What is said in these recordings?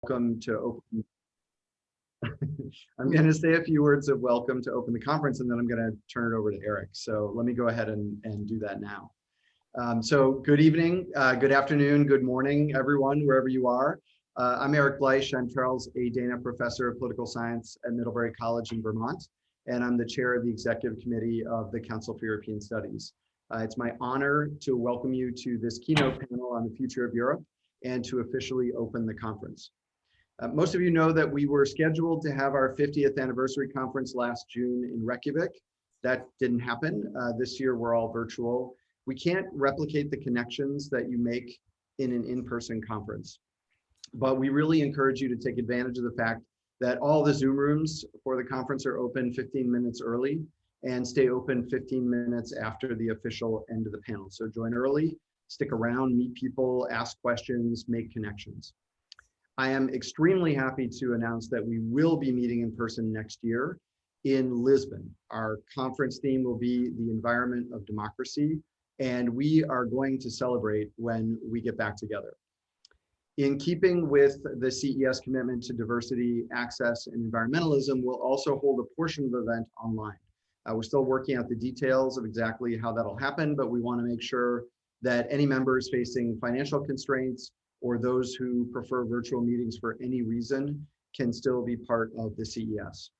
welcome to open. I'm going to say a few words of welcome to open the conference, and then I'm going to turn it over to Eric. So let me go ahead and do that now. So good evening, good afternoon, good morning, everyone, wherever you are. I'm Eric Bleich. I'm Charles A. Dana Professor of Political Science at Middlebury College in Vermont, and I'm the chair of the Executive Committee of the Council for European Studies. It's my honor to welcome you to this keynote panel on the future of Europe and to officially open the conference. Most of you know that we were scheduled to have our 50th anniversary conference last June in Reykjavik. That didn't happen. This year we're all virtual. We can't replicate the connections that you make in an in-person conference, but we really encourage you to take advantage of the fact that all the Zoom rooms for the conference are open 15 minutes early and stay open 15 minutes after the official end of the panel. So join early, stick around, meet people, ask questions, make connections. I am extremely happy to announce that we will be meeting in person next year in Lisbon. Our conference theme will be the environment of democracy, and we are going to celebrate when we get back together. In keeping with the CES commitment to diversity, access, and environmentalism, we'll also hold a portion of the event online. We're still working out the details of exactly how that'll happen, but we want to make sure that any members facing financial constraints or those who prefer virtual meetings for any reason can still be part of the CES.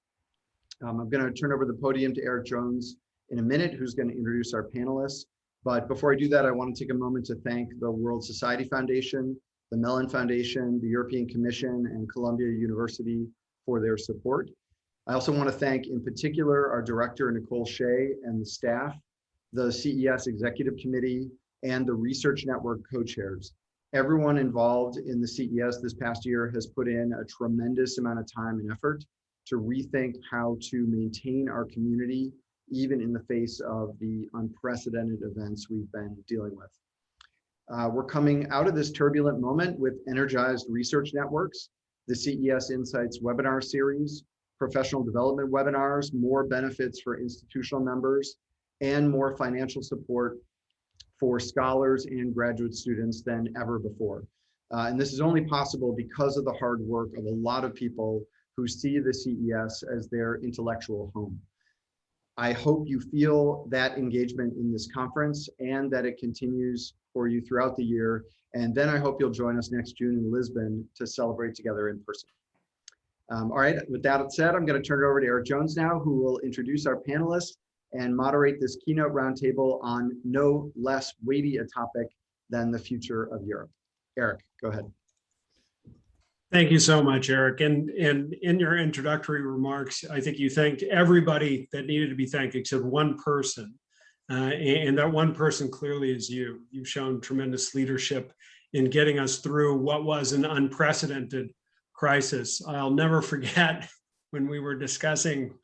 I'm going to turn over the podium to Eric Jones in a minute, who's going to introduce our panelists. But before I do that, I want to take a moment to thank the World Society Foundation, the Mellon Foundation, the European Commission, and Columbia University for their support. I also want to thank in particular our director, Nicole Shea, and the staff, the CES Executive Committee, and the Research Network co-chairs. Everyone involved in the CES this past year has put in a tremendous amount of time and effort to rethink how to maintain our community, even in the face of the unprecedented events we've been dealing with. We're coming out of this turbulent moment with energized research networks, the CES Insights webinar series, professional development webinars, more benefits for institutional members, and more financial support for scholars and graduate students than ever before. And this is only possible because of the hard work of a lot of people who see the CES as their intellectual home. I hope you feel that engagement in this conference and that it continues for you throughout the year. And then I hope you'll join us next June in Lisbon to celebrate together in person. All right, with that said, I'm going to turn it over to Eric Jones now, who will introduce our panelists and moderate this keynote roundtable on no less weighty a topic than the future of Europe. Eric, go ahead. Thank you so much, Eric. And in your introductory remarks, I think you thanked everybody that needed to be thanked except one person. And that one person clearly is you. You've shown tremendous leadership in getting us through what was an unprecedented crisis. I'll never forget when we were discussing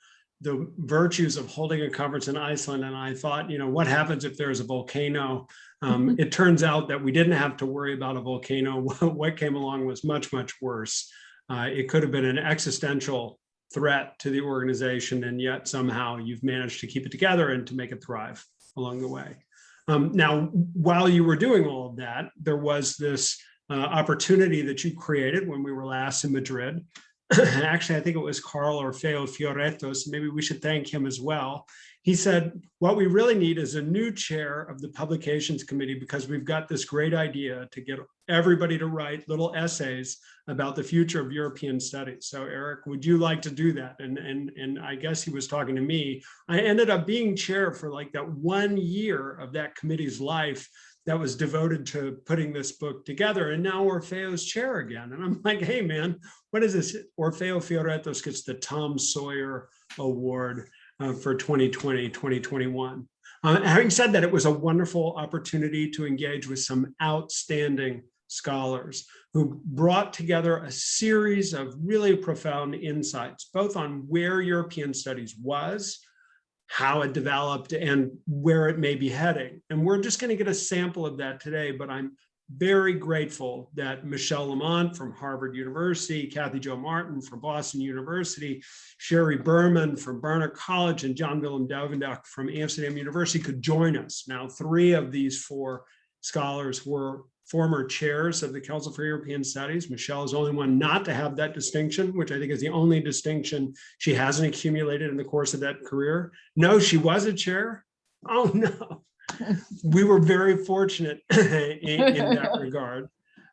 the virtues of holding a conference in Iceland. And I thought, you know, what happens if there's a volcano? It turns out that we didn't have to worry about a volcano. What came along was much, much worse. It could have been an existential threat to the organization, and yet somehow you've managed to keep it together and to make it thrive along the way. Now, while you were doing all of that, there was this opportunity that you created when we were last in Madrid. Actually, I think it was Carl Orfeo Fiorettos. Maybe we should thank him as well. He said, what we really need is a new chair of the publications committee, because we've got this great idea to get everybody to write little essays about the future of European studies. So Eric, would you like to do that? And I guess he was talking to me. I ended up being chair for like that 1 year of that committee's life that was devoted to putting this book together. And now Orfeo's chair again. And I'm like, hey man, what is this? Orfeo Fiorettos gets the Tom Sawyer Award for 2020, 2021. Having said that, it was a wonderful opportunity to engage with some outstanding scholars who brought together a series of really profound insights, both on where European studies was, how it developed, and where it may be heading. And we're just going to get a sample of that today, but I'm very grateful that Michelle Lamont from Harvard University, Kathy Jo Martin from Boston University, Sherry Berman from Barnard College, and John Willem Duivendijk from Amsterdam University could join us. Now, 3 of these 4 scholars were former chairs of the Council for European Studies. Michelle is the only one not to have that distinction, which I think is the only distinction she hasn't accumulated in the course of that career. No, she was a chair. Oh, no. We were very fortunate in that regard.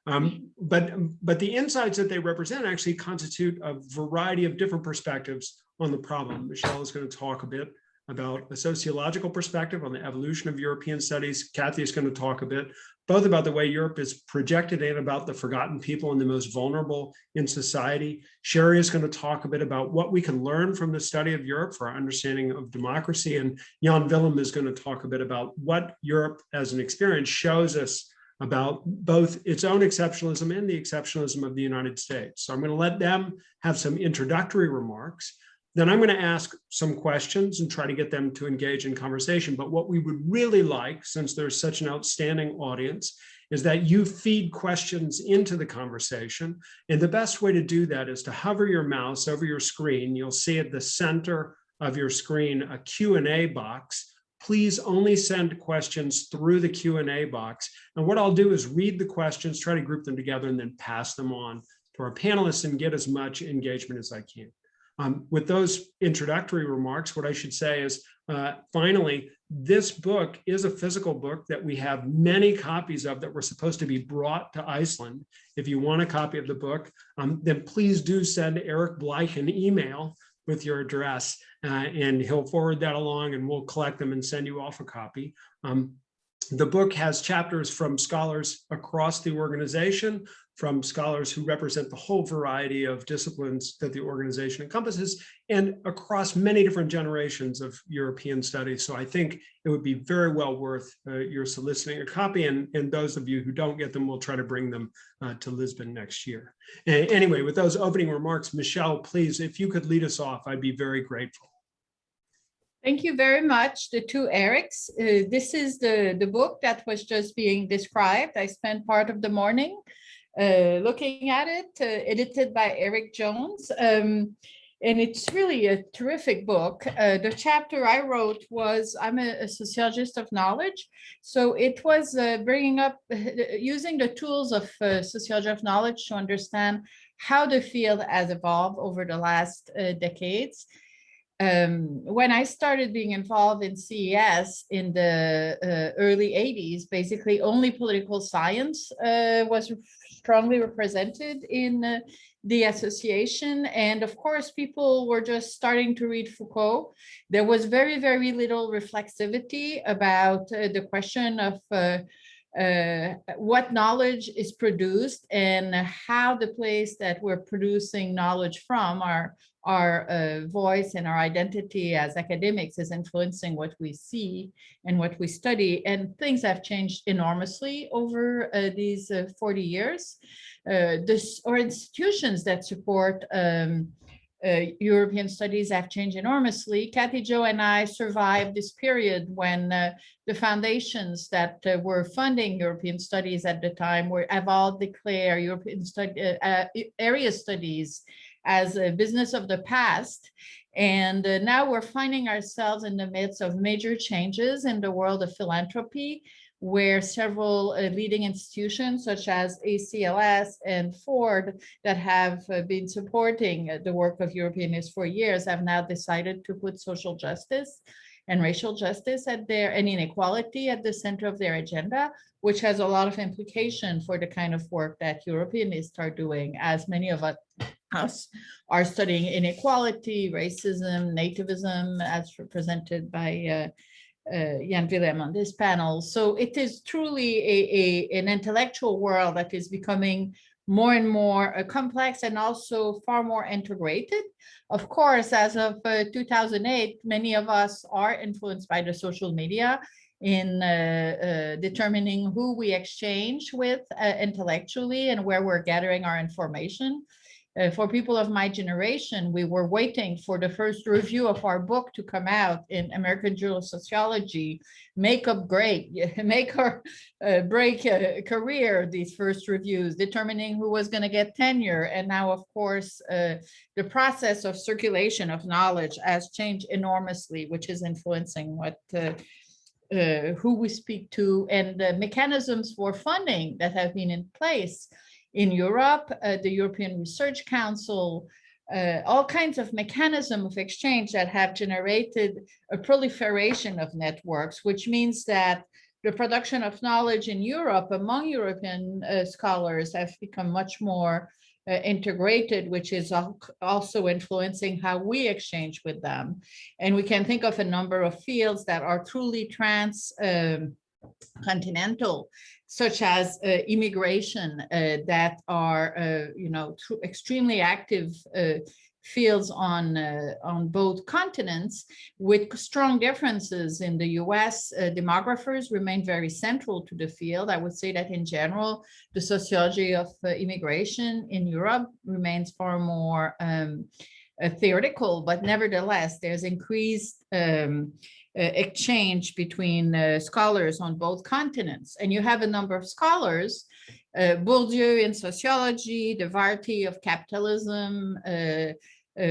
But the insights that they represent actually constitute a variety of different perspectives on the problem. Michelle is going to talk a bit about a sociological perspective on the evolution of European studies. Kathy is going to talk a bit both about the way Europe is projected and about the forgotten people and the most vulnerable in society. Sherry is going to talk a bit about what we can learn from the study of Europe for our understanding of democracy. And Jan Willem is going to talk a bit about what Europe as an experience shows us about both its own exceptionalism and the exceptionalism of the United States. So I'm going to let them have some introductory remarks. Then I'm going to ask some questions and try to get them to engage in conversation. But what we would really like, since there's such an outstanding audience, is that you feed questions into the conversation. And the best way to do that is to hover your mouse over your screen. You'll see at the center of your screen a Q&A box. Please only send questions through the Q&A box. And what I'll do is read the questions, try to group them together, and then pass them on to our panelists and get as much engagement as I can. With those introductory remarks, what I should say is, finally, this book is a physical book that we have many copies of that were supposed to be brought to Iceland. If you want a copy of the book, then please do send Eric Bleich an email with your address, and he'll forward that along and we'll collect them and send you off a copy. The book has chapters from scholars across the organization, from scholars who represent the whole variety of disciplines that the organization encompasses, and across many different generations of European studies. So I think it would be very well worth your soliciting a copy, and those of you who don't get them, we'll try to bring them to Lisbon next year. Anyway, with those opening remarks, Michelle, please, if you could lead us off, I'd be very grateful. Thank you very much, the two Erics. This is the book that was just being described. I spent part of the morning looking at it, edited by Eric Jones. And it's really a terrific book. The chapter I wrote was, I'm a sociologist of knowledge. So it was bringing up, using the tools of sociology of knowledge to understand how the field has evolved over the last decades. When I started being involved in CES in the early 80s, basically only political science was strongly represented in the association. And of course, people were just starting to read Foucault. There was very, very little reflexivity about the question of what knowledge is produced and how the place that we're producing knowledge from, our voice and our identity as academics, is influencing what we see and what we study. And things have changed enormously over these 40 years. Our institutions that support European studies have changed enormously. Kathy, Jo, and I survived this period when the foundations that were funding European studies at the time have all declared European area studies as a business of the past. And now we're finding ourselves in the midst of major changes in the world of philanthropy, where several leading institutions such as ACLS and Ford that have been supporting the work of Europeanists for years have now decided to put social justice and racial justice and inequality at the center of their agenda, which has a lot of implication for the kind of work that Europeanists are doing, as many of us are studying inequality, racism, nativism, as represented by Jan Willem on this panel. So it is truly an intellectual world that is becoming more and more complex and also far more integrated. Of course, as of 2008, many of us are influenced by the social media in determining who we exchange with intellectually and where we're gathering our information. For people of my generation, we were waiting for the first review of our book to come out in American Journal of Sociology, Make Up Great, Make or Break a Career, these first reviews, determining who was going to get tenure. And now, of course, the process of circulation of knowledge has changed enormously, which is influencing what who we speak to, and the mechanisms for funding that have been in place in Europe, the European Research Council, all kinds of mechanism of exchange that have generated a proliferation of networks, which means that the production of knowledge in Europe among European scholars have become much more integrated, which is also influencing how we exchange with them. And we can think of a number of fields that are truly transcontinental, such as immigration, that are, extremely active fields on both continents, with strong differences. In the US, demographers remain very central to the field. I would say that in general, the sociology of immigration in Europe remains far more theoretical, but nevertheless, there's increased exchange between scholars on both continents. And you have a number of scholars, Bourdieu in sociology, the Varty of capitalism,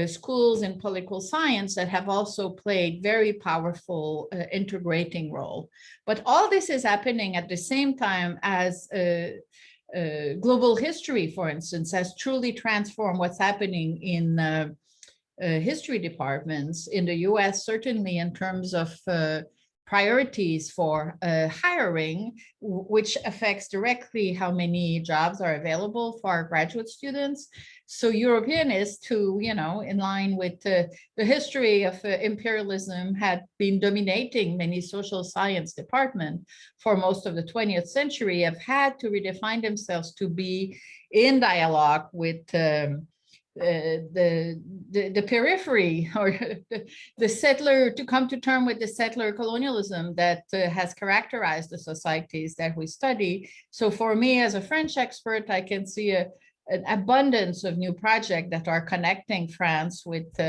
schools in political science, that have also played very powerful integrating role. But all this is happening at the same time as global history, for instance, has truly transformed what's happening in history departments in the US, certainly in terms of priorities for hiring, which affects directly how many jobs are available for our graduate students. So Europeanists who, in line with the history of imperialism, had been dominating many social science departments for most of the 20th century, have had to redefine themselves to be in dialogue with the periphery, or the settler, to come to terms with the settler colonialism that has characterized the societies that we study. So for me, as a French expert, I can see an abundance of new projects that are connecting France with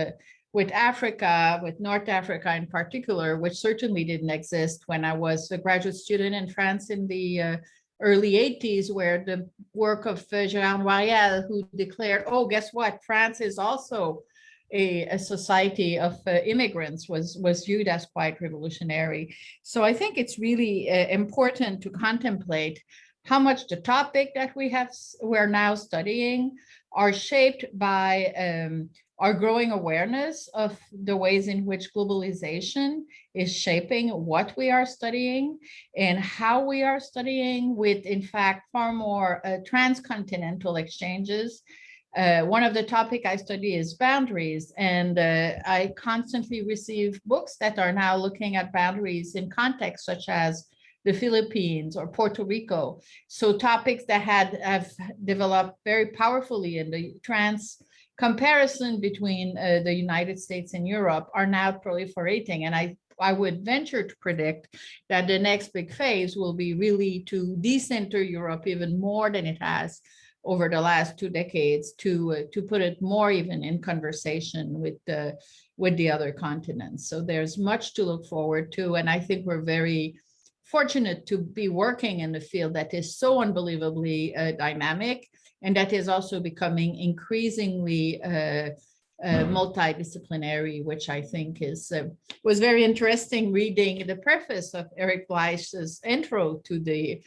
Africa, with North Africa in particular, which certainly didn't exist when I was a graduate student in France in the early 80s, where the work of Gérard Noiriel, who declared, oh, guess what, France is also a society of immigrants, was viewed as quite revolutionary. So I think it's really important to contemplate how much the topic that we're now studying are shaped by our growing awareness of the ways in which globalization is shaping what we are studying and how we are studying, with, in fact, far more transcontinental exchanges. One of the topics I study is boundaries, and I constantly receive books that are now looking at boundaries in contexts such as the Philippines or Puerto Rico. So topics that have developed very powerfully in the comparison between the United States and Europe are now proliferating. And I would venture to predict that the next big phase will be really to decenter Europe even more than it has over the last 2 decades, to put it more even in conversation with the other continents. So there's much to look forward to. And I think we're very fortunate to be working in a field that is so unbelievably dynamic, and that is also becoming increasingly multidisciplinary, which I think was very interesting reading the preface of Eric Bleich's intro to the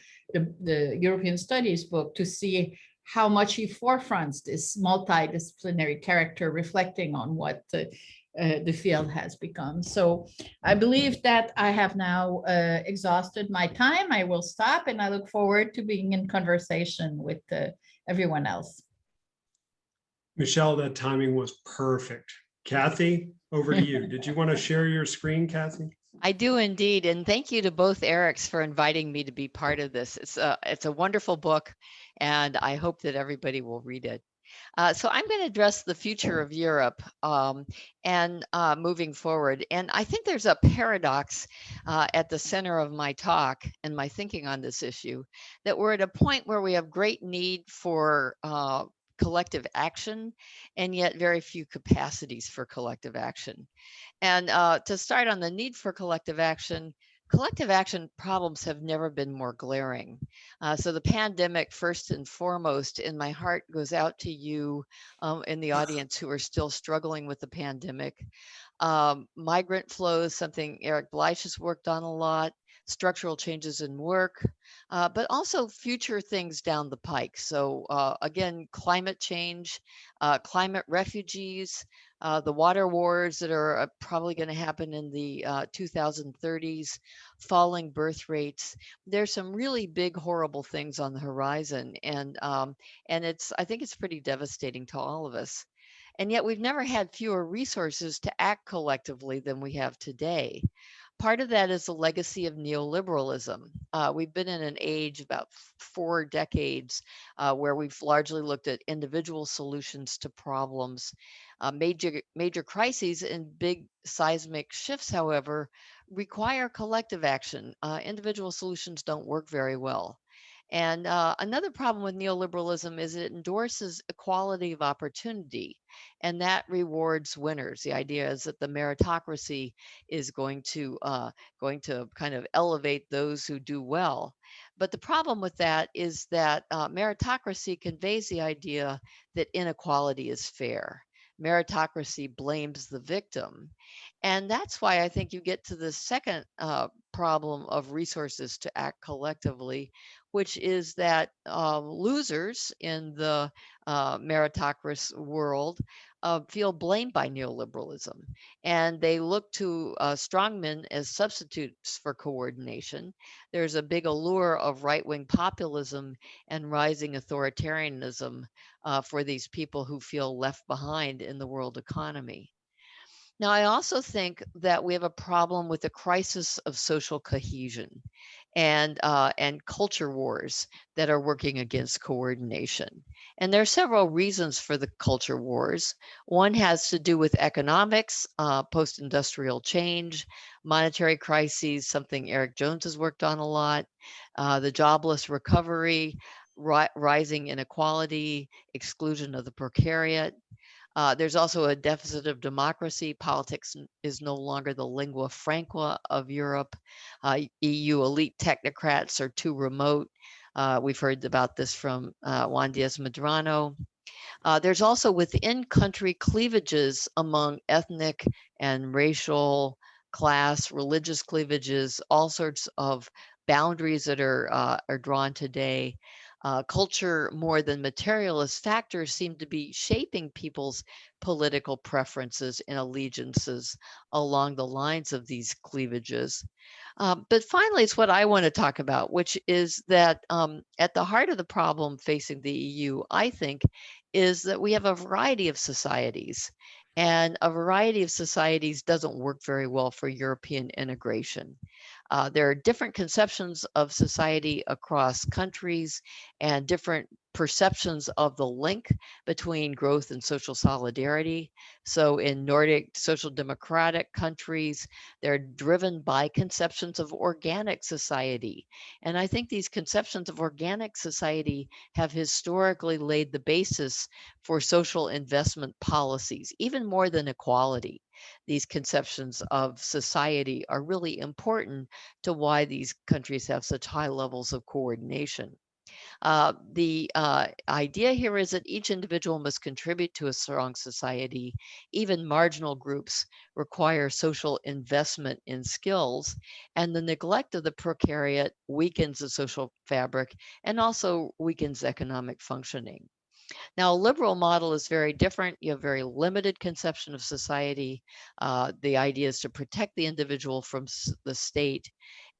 European Studies book, to see how much he forefronts this multidisciplinary character, reflecting on what the field has become. So I believe that I have now exhausted my time. I will stop, and I look forward to being in conversation with everyone else. Michelle, that timing was perfect. Kathy, over to you. Did you want to share your screen, Kathy? I do indeed, and thank you to both Erics for inviting me to be part of this. It's a wonderful book, and I hope that everybody will read it. So I'm going to address the future of Europe and moving forward. And I think there's a paradox at the center of my talk and my thinking on this issue, that we're at a point where we have great need for collective action, and yet very few capacities for collective action. And to start on the need for collective action problems have never been more glaring. So the pandemic, first and foremost, and my heart goes out to you in the audience who are still struggling with the pandemic. Migrant flows, something Eric Bleich has worked on a lot. structural changes in work, but also future things down the pike. So again, climate change, climate refugees, the water wars that are probably going to happen in the 2030s, falling birth rates. There's some really big, horrible things on the horizon, and I think it's pretty devastating to all of us. And yet we've never had fewer resources to act collectively than we have today. Part of that is the legacy of neoliberalism. We've been in an age, about 4 decades, where we've largely looked at individual solutions to problems. Major crises and big seismic shifts, however, require collective action. Individual solutions don't work very well. And another problem with neoliberalism is it endorses equality of opportunity, and that rewards winners. The idea is that the meritocracy is going to kind of elevate those who do well. But the problem with that is that meritocracy conveys the idea that inequality is fair. Meritocracy blames the victim. And that's why I think you get to the second problem of resources to act collectively, which is that losers in the meritocracy world feel blamed by neoliberalism. And they look to strongmen as substitutes for coordination. There's a big allure of right-wing populism and rising authoritarianism for these people who feel left behind in the world economy. Now, I also think that we have a problem with the crisis of social cohesion and culture wars that are working against coordination. And there are several reasons for the culture wars. One has to do with economics, post-industrial change, monetary crises, something Eric Jones has worked on a lot, the jobless recovery, rising inequality, exclusion of the precariat. There's also a deficit of democracy. Politics is no longer the lingua franca of Europe. EU elite technocrats are too remote. We've heard about this from Juan Diaz Medrano. There's also within country cleavages among ethnic and racial, class, religious cleavages, all sorts of boundaries that are drawn today. Culture, more than materialist factors, seem to be shaping people's political preferences and allegiances along the lines of these cleavages. But finally, it's what I want to talk about, which is that at the heart of the problem facing the EU, I think, is that we have a variety of societies. And a variety of societies doesn't work very well for European integration. There are different conceptions of society across countries and different perceptions of the link between growth and social solidarity. So in Nordic social democratic countries, they're driven by conceptions of organic society. And I think these conceptions of organic society have historically laid the basis for social investment policies, even more than equality. These conceptions of society are really important to why these countries have such high levels of coordination. The idea here is that each individual must contribute to a strong society. Even marginal groups require social investment in skills, and the neglect of the precariat weakens the social fabric and also weakens economic functioning. Now, a liberal model is very different. You have very limited conception of society. The idea is to protect the individual from the state.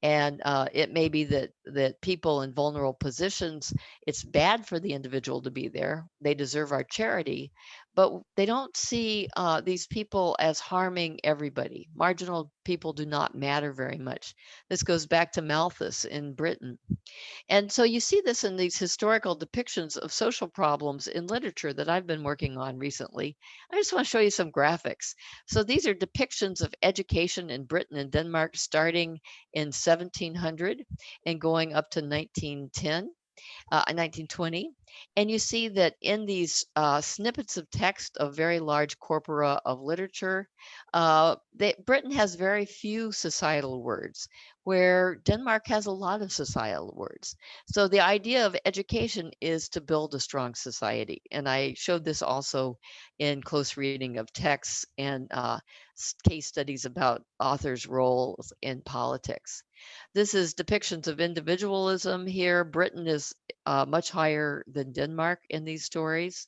And it may be that people in vulnerable positions, it's bad for the individual to be there. They deserve our charity, but they don't see these people as harming everybody. Marginal people do not matter very much. This goes back to Malthus in Britain. And so you see this in these historical depictions of social problems in literature that I've been working on recently. I just want to show you some graphics. So these are depictions of education in Britain and Denmark starting in 1700 and going up to 1920. And you see that in these snippets of text of very large corpora of literature, Britain has very few societal words, where Denmark has a lot of societal words. So the idea of education is to build a strong society. And I showed this also in close reading of texts and case studies about authors' roles in politics. This is depictions of individualism here. Britain is much higher than Denmark in these stories.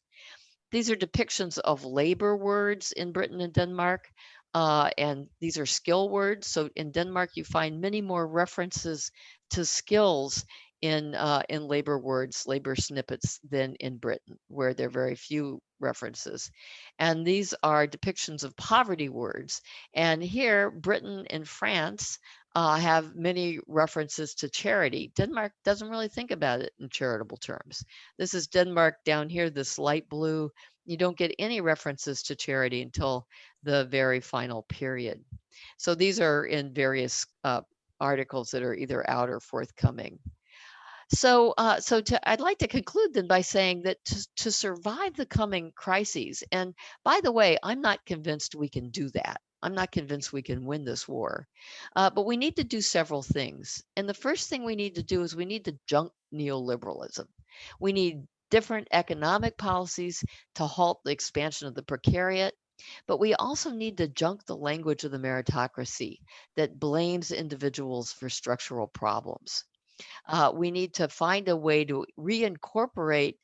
These are depictions of labor words in Britain and Denmark, and these are skill words. So in Denmark, you find many more references to skills in labor words, labor snippets than in Britain, where there are very few references. And these are depictions of poverty words. And here, Britain and France have many references to charity. Denmark doesn't really think about it in charitable terms. This is Denmark down here, this light blue. You don't get any references to charity until the very final period. So these are in various articles that are either out or forthcoming. So, I'd like to conclude then by saying that to survive the coming crises, and by the way, I'm not convinced we can do that. I'm not convinced we can win this war, but we need to do several things. And the first thing we need to do is we need to junk neoliberalism. We need different economic policies to halt the expansion of the precariat, but we also need to junk the language of the meritocracy that blames individuals for structural problems. We need to find a way to reincorporate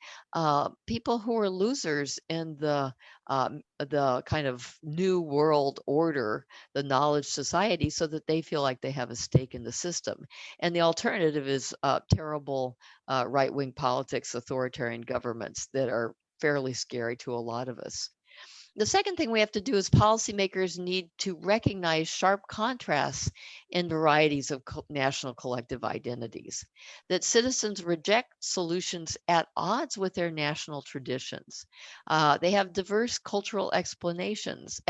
people who are losers in the kind of new world order, the knowledge society, so that they feel like they have a stake in the system. And the alternative is terrible right-wing politics, authoritarian governments that are fairly scary to a lot of us. The second thing we have to do is policymakers need to recognize sharp contrasts in varieties of national collective identities, that citizens reject solutions at odds with their national traditions. They have diverse cultural expectations,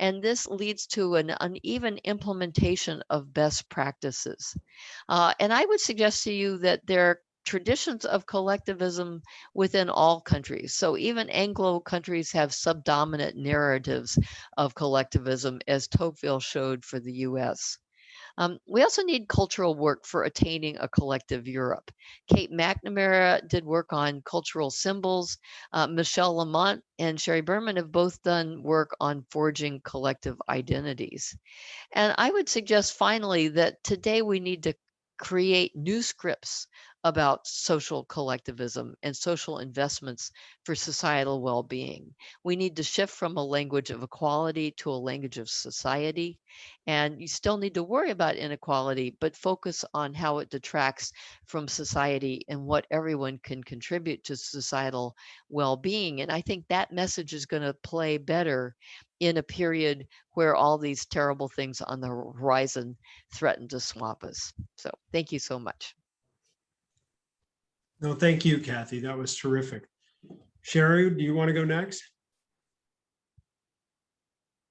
and this leads to an uneven implementation of best practices. And I would suggest to you that there are traditions of collectivism within all countries. So even Anglo countries have subdominant narratives of collectivism, as Tocqueville showed for the US. We also need cultural work for attaining a collective Europe. Kate McNamara did work on cultural symbols. Michelle Lamont and Sherry Berman have both done work on forging collective identities. And I would suggest finally that today we need to create new scripts about social collectivism and social investments for societal well-being. We need to shift from a language of equality to a language of society. And you still need to worry about inequality, but focus on how it detracts from society and what everyone can contribute to societal well-being. And I think that message is going to play better in a period where all these terrible things on the horizon threaten to swamp us. So thank you so much. No, thank you, Kathy. That was terrific. Sherry, do you want to go next?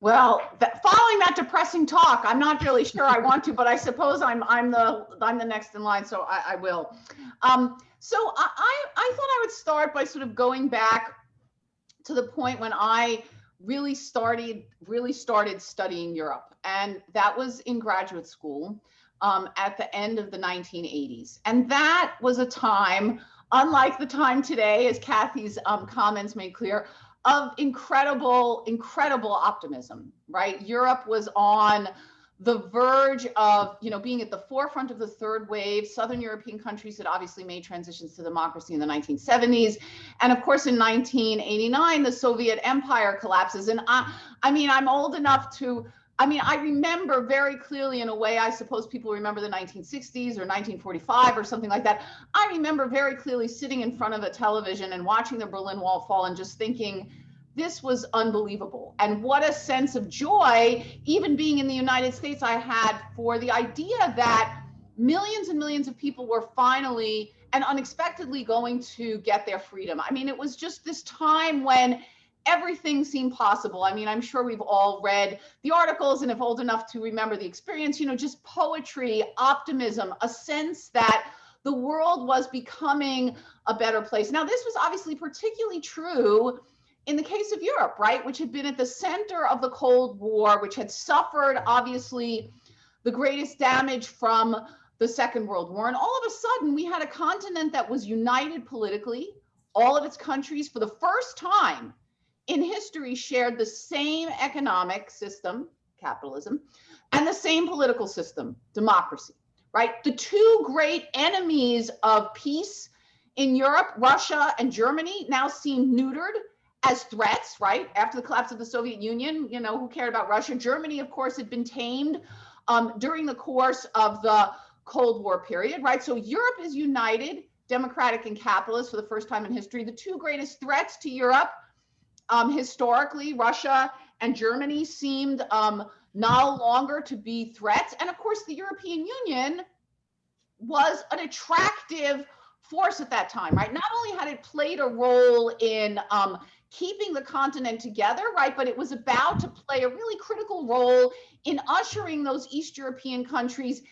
Well, following that depressing talk, I'm not really sure I want to, but I suppose I'm the next in line, so I will. So I thought I would start by sort of going back to the point when I really started studying Europe, and that was in graduate school at the end of the 1980s, and that was a time, unlike the time today, as Kathy's comments made clear, of incredible optimism, right? Europe was on the verge of, being at the forefront of the third wave. Southern European countries had obviously made transitions to democracy in the 1970s. And of course, in 1989, the Soviet Empire collapses. And I'm old enough to, I remember very clearly, in a way, I suppose people remember the 1960s or 1945 or something like that. I remember very clearly sitting in front of a television and watching the Berlin Wall fall and just thinking, this was unbelievable. And what a sense of joy, even being in the United States, I had for the idea that millions and millions of people were finally and unexpectedly going to get their freedom. It was just this time when everything seemed possible. I'm sure we've all read the articles, and if old enough to remember the experience, just poetry, optimism, a sense that the world was becoming a better place. Now, this was obviously particularly true in the case of Europe, right, which had been at the center of the Cold War, which had suffered, obviously, the greatest damage from the Second World War. And all of a sudden, we had a continent that was united politically. All of its countries, for the first time in history, shared the same economic system, capitalism, and the same political system, democracy, right? The two great enemies of peace in Europe, Russia and Germany, now seem neutered as threats, right? After the collapse of the Soviet Union, you know, who cared about Russia? Germany, of course, had been tamed during the course of the Cold War period, right? So Europe is united, democratic and capitalist for the first time in history. The two greatest threats to Europe, historically, Russia and Germany, seemed no longer to be threats. And of course, the European Union was an attractive force at that time, right? Not only had it played a role in keeping the continent together, right, but it was about to play a really critical role in ushering those East European countries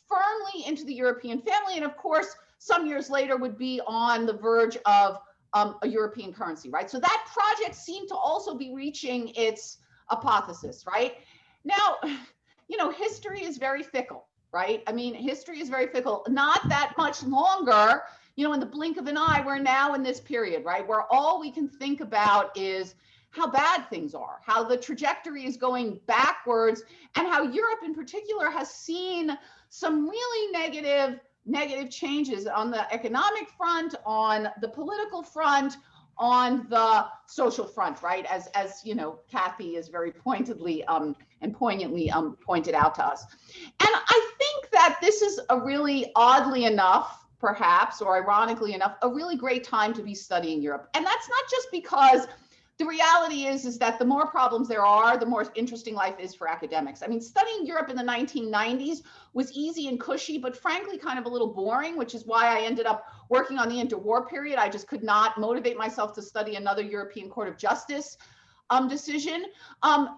firmly into the European family. And of course, some years later would be on the verge of a European currency, right? So that project seemed to also be reaching its apotheosis, right? Now, you know, history is very fickle, right? I mean, history is very fickle. Not that much longer, you know, in the blink of an eye, we're now in this period, right, where all we can think about is how bad things are, how the trajectory is going backwards, and how Europe in particular has seen some really negative changes on the economic front, on the political front, on the social front, right? As you know, Kathy is very pointedly and poignantly pointed out to us. And I think that this is a really, oddly enough, perhaps, or ironically enough, a really great time to be studying Europe. And that's not just because the reality is that the more problems there are, the more interesting life is for academics. I mean, studying Europe in the 1990s was easy and cushy, but frankly, kind of a little boring, which is why I ended up working on the interwar period. I just could not motivate myself to study another European Court of Justice decision.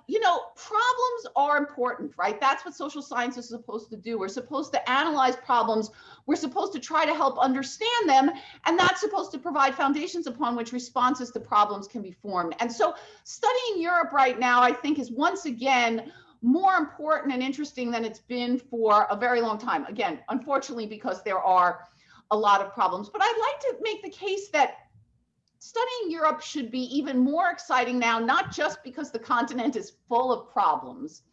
You know, problems are important, right? That's what social science is supposed to do. We're supposed to analyze problems. We're supposed to try to help understand them. And that's supposed to provide foundations upon which responses to problems can be formed. And so studying Europe right now, I think, is once again more important and interesting than it's been for a very long time. Again, unfortunately, because there are a lot of problems. But I'd like to make the case that studying Europe should be even more exciting now, not just because the continent is full of problems,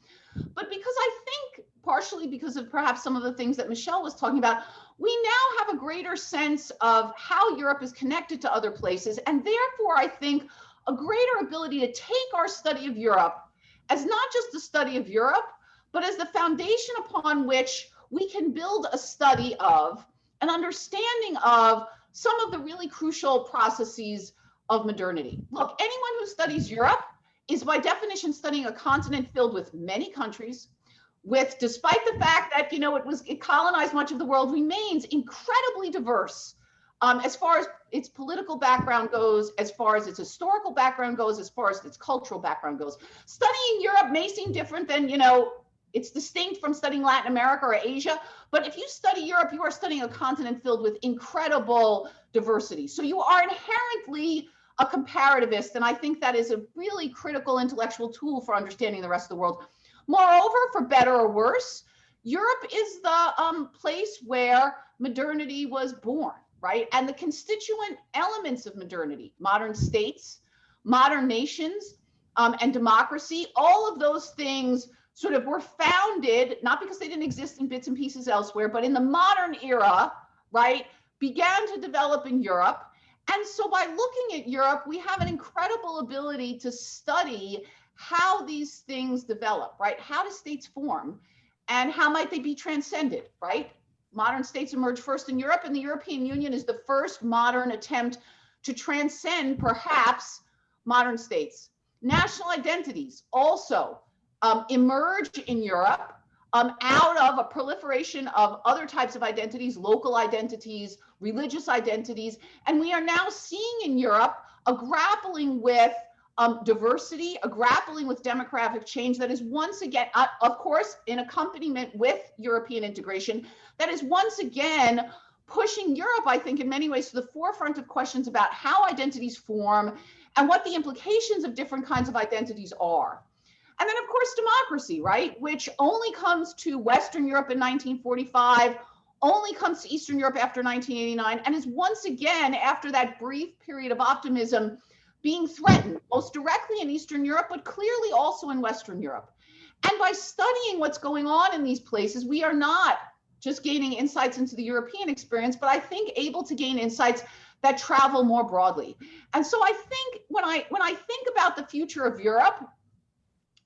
but because I think, partially because of perhaps some of the things that Michelle was talking about, we now have a greater sense of how Europe is connected to other places, and therefore I think a greater ability to take our study of Europe as not just the study of Europe, but as the foundation upon which we can build a study of, an understanding of some of the really crucial processes of modernity. Look, anyone who studies Europe is by definition studying a continent filled with many countries, with, despite the fact that, you know, it colonized much of the world, remains incredibly diverse as far as its political background goes, as far as its historical background goes, as far as its cultural background goes. Studying Europe may seem different than, you know, it's distinct from studying Latin America or Asia, but if you study Europe, you are studying a continent filled with incredible diversity. So you are inherently a comparativist, and I think that is a really critical intellectual tool for understanding the rest of the world. Moreover, for better or worse, Europe is the place where modernity was born, right? And the constituent elements of modernity, modern states, modern nations, and democracy, all of those things sort of were founded, not because they didn't exist in bits and pieces elsewhere, but in the modern era, right, began to develop in Europe. And so by looking at Europe, we have an incredible ability to study how these things develop, right? How do states form and how might they be transcended, right? Modern states emerge first in Europe, and the European Union is the first modern attempt to transcend perhaps modern states. National identities also emerge in Europe out of a proliferation of other types of identities, local identities, religious identities. And we are now seeing in Europe a grappling with diversity, a grappling with demographic change that is once again, of course, in accompaniment with European integration, that is once again pushing Europe, I think, in many ways to the forefront of questions about how identities form and what the implications of different kinds of identities are. And then, of course, democracy, right, which only comes to Western Europe in 1945, only comes to Eastern Europe after 1989, and is once again, after that brief period of optimism, being threatened, most directly in Eastern Europe, but clearly also in Western Europe. And by studying what's going on in these places, we are not just gaining insights into the European experience, but I think able to gain insights that travel more broadly. And so I think when I think about the future of Europe,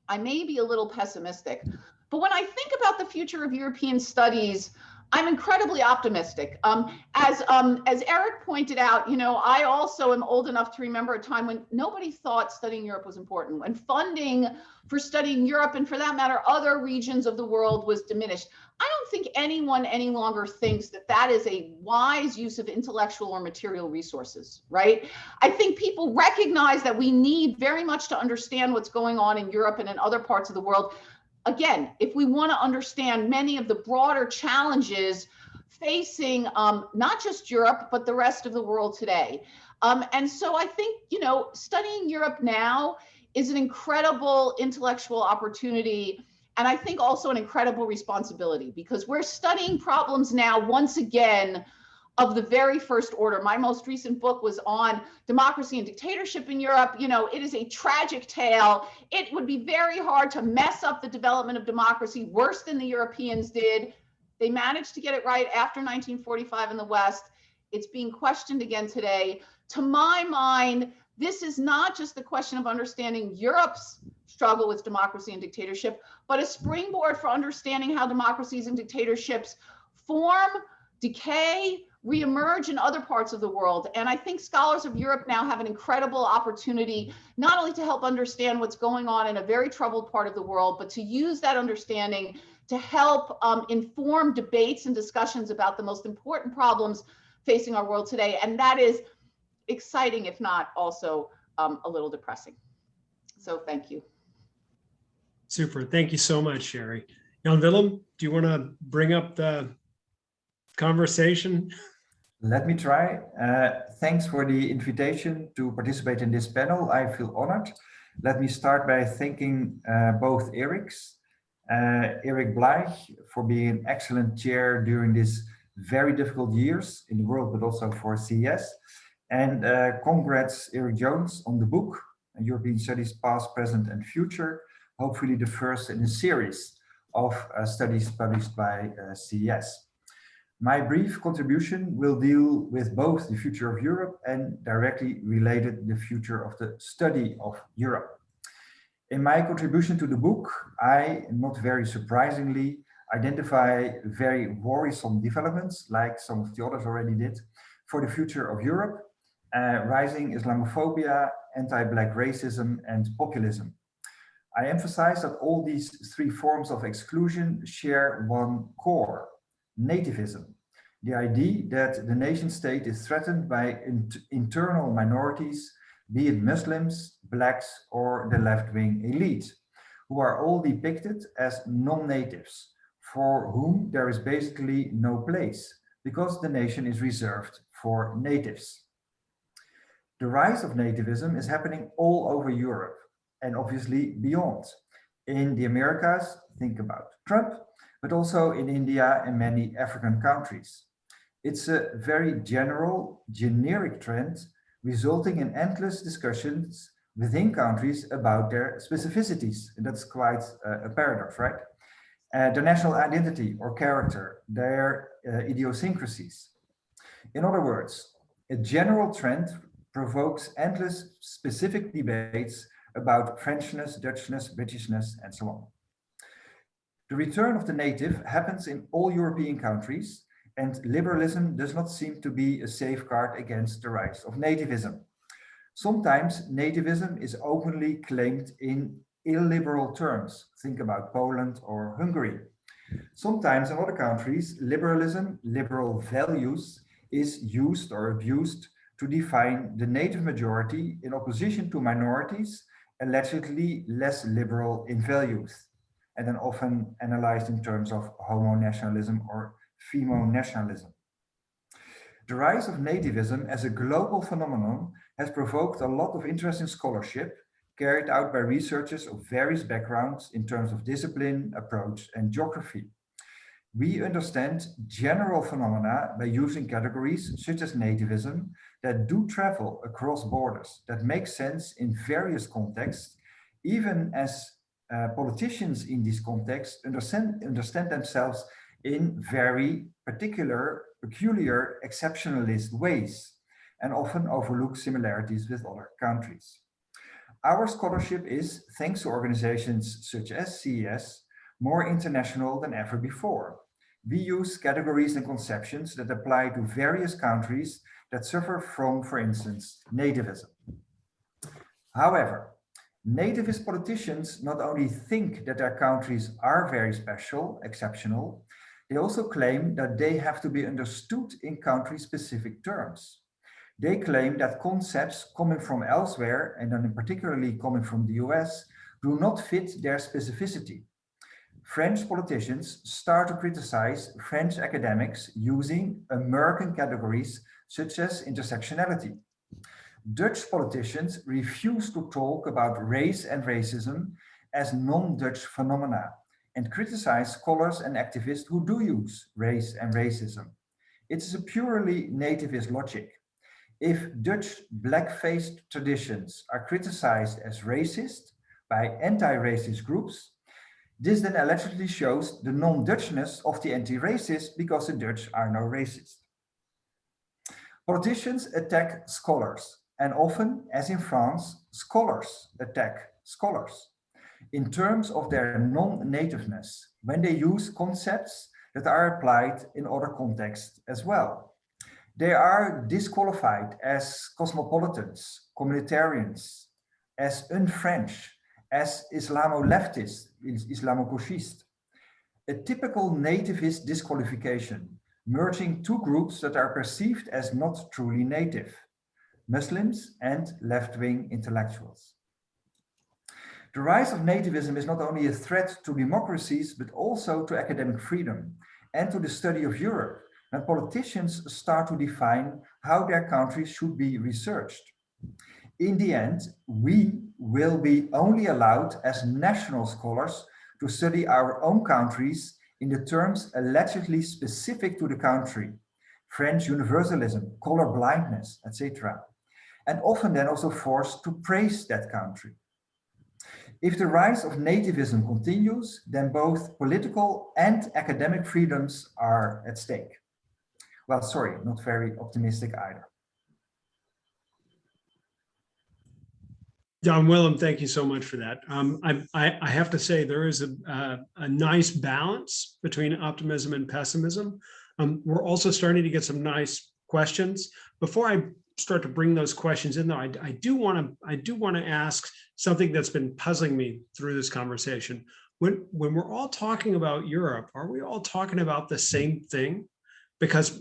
I may be a little pessimistic, but when I think about the future of European studies, I'm incredibly optimistic. As Eric pointed out, I also am old enough to remember a time when nobody thought studying Europe was important, when funding for studying Europe, and for that matter, other regions of the world, was diminished. I don't think anyone any longer thinks that that is a wise use of intellectual or material resources, right? I think people recognize that we need very much to understand what's going on in Europe and in other parts of the world. Again, if we want to understand many of the broader challenges facing not just Europe, but the rest of the world today. And so I think, studying Europe now is an incredible intellectual opportunity, and I think also an incredible responsibility, because we're studying problems now, once again, of the very first order. My most recent book was on democracy and dictatorship in Europe. It is a tragic tale. It would be very hard to mess up the development of democracy worse than the Europeans did. They managed to get it right after 1945 in the West. It's being questioned again today. To my mind, this is not just the question of understanding Europe's struggle with democracy and dictatorship, but a springboard for understanding how democracies and dictatorships form, decay, reemerge in other parts of the world. And I think scholars of Europe now have an incredible opportunity, not only to help understand what's going on in a very troubled part of the world, but to use that understanding to help inform debates and discussions about the most important problems facing our world today. And that is exciting, if not also a little depressing. So thank you. Super. Thank you so much, Sherry. Jan Willem, do you want to bring up the conversation? Let me try. Thanks for the invitation to participate in this panel. I feel honored. Let me start by thanking both Erics, Eric Bleich, for being an excellent chair during these very difficult years in the world, but also for CES. And congrats, Eric Jones, on the book, European Studies Past, Present and Future, hopefully the first in a series of studies published by CES. My brief contribution will deal with both the future of Europe and directly related the future of the study of Europe. In my contribution to the book, I, not very surprisingly, identify very worrisome developments, like some of the others already did, for the future of Europe, rising Islamophobia, anti-Black racism, and populism. I emphasize that all these three forms of exclusion share one core: nativism, the idea that the nation state is threatened by internal minorities, be it Muslims, Blacks, or the left-wing elite, who are all depicted as non-natives, for whom there is basically no place, because the nation is reserved for natives. The rise of nativism is happening all over Europe, and obviously beyond. In the Americas, think about Trump, but also in India and many African countries. It's a very general, generic trend, resulting in endless discussions within countries about their specificities. And that's quite a paradox, right? Their national identity or character, their idiosyncrasies. In other words, a general trend provokes endless specific debates about Frenchness, Dutchness, Britishness, and so on. The return of the native happens in all European countries, and liberalism does not seem to be a safeguard against the rise of nativism. Sometimes nativism is openly claimed in illiberal terms. Think about Poland or Hungary. Sometimes in other countries, liberalism, liberal values, is used or abused to define the native majority in opposition to minorities, allegedly less liberal in values, and then often analyzed in terms of homo-nationalism or femo-nationalism. The rise of nativism as a global phenomenon has provoked a lot of interesting scholarship carried out by researchers of various backgrounds in terms of discipline, approach, and geography. We understand general phenomena by using categories such as nativism that do travel across borders, that make sense in various contexts, even as politicians in this context understand themselves in very peculiar exceptionalist ways, and often overlook similarities with other countries. Our scholarship is, thanks to organizations such as CES, more international than ever before. We use categories and conceptions that apply to various countries that suffer from, for instance, nativism. However, nativist politicians not only think that their countries are very special, exceptional, they also claim that they have to be understood in country-specific terms. They claim that concepts coming from elsewhere, and then particularly coming from the US, do not fit their specificity. French politicians start to criticize French academics using American categories such as intersectionality. Dutch politicians refuse to talk about race and racism as non-Dutch phenomena and criticize scholars and activists who do use race and racism. It is a purely nativist logic. If Dutch black-faced traditions are criticized as racist by anti-racist groups, this then allegedly shows the non-Dutchness of the anti-racist because the Dutch are no racist. Politicians attack scholars, and often, as in France, scholars attack scholars in terms of their non-nativeness when they use concepts that are applied in other contexts as well. They are disqualified as cosmopolitans, communitarians, as un-French, as Islamo-leftist, Islamo-gauchist. A typical nativist disqualification, merging two groups that are perceived as not truly native, Muslims and left-wing intellectuals. The rise of nativism is not only a threat to democracies, but also to academic freedom and to the study of Europe, when politicians start to define how their countries should be researched. In the end, we will be only allowed as national scholars to study our own countries in the terms allegedly specific to the country, French universalism, color blindness, etc., and often then also forced to praise that country. If the rise of nativism continues, then both political and academic freedoms are at stake. Well, sorry, not very optimistic either. John Willem, thank you so much for that. I have to say there is a nice balance between optimism and pessimism. We're also starting to get some nice questions. Before I start to bring those questions in, though, I do want to ask something that's been puzzling me through this conversation. When we're all talking about Europe, are we all talking about the same thing? Because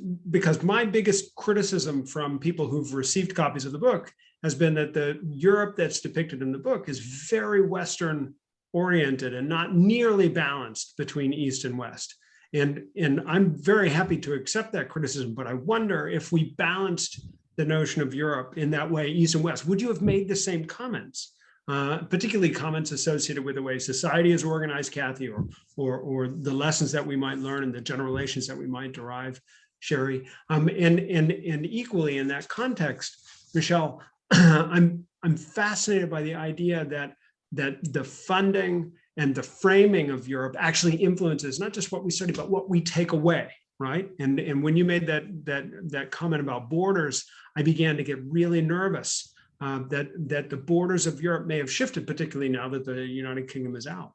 my biggest criticism from people who've received copies of the book has been that the Europe that's depicted in the book is very Western oriented and not nearly balanced between East and West. And I'm very happy to accept that criticism, but I wonder if we balanced the notion of Europe in that way, East and West, would you have made the same comments? Particularly comments associated with the way society is organized, Kathy, or the lessons that we might learn and the general relations that we might derive, Sherry. And equally in that context, Michelle, I'm fascinated by the idea that the funding and the framing of Europe actually influences not just what we study, but what we take away, right? And when you made that comment about borders, I began to get really nervous. That the borders of Europe may have shifted, particularly now that the United Kingdom is out.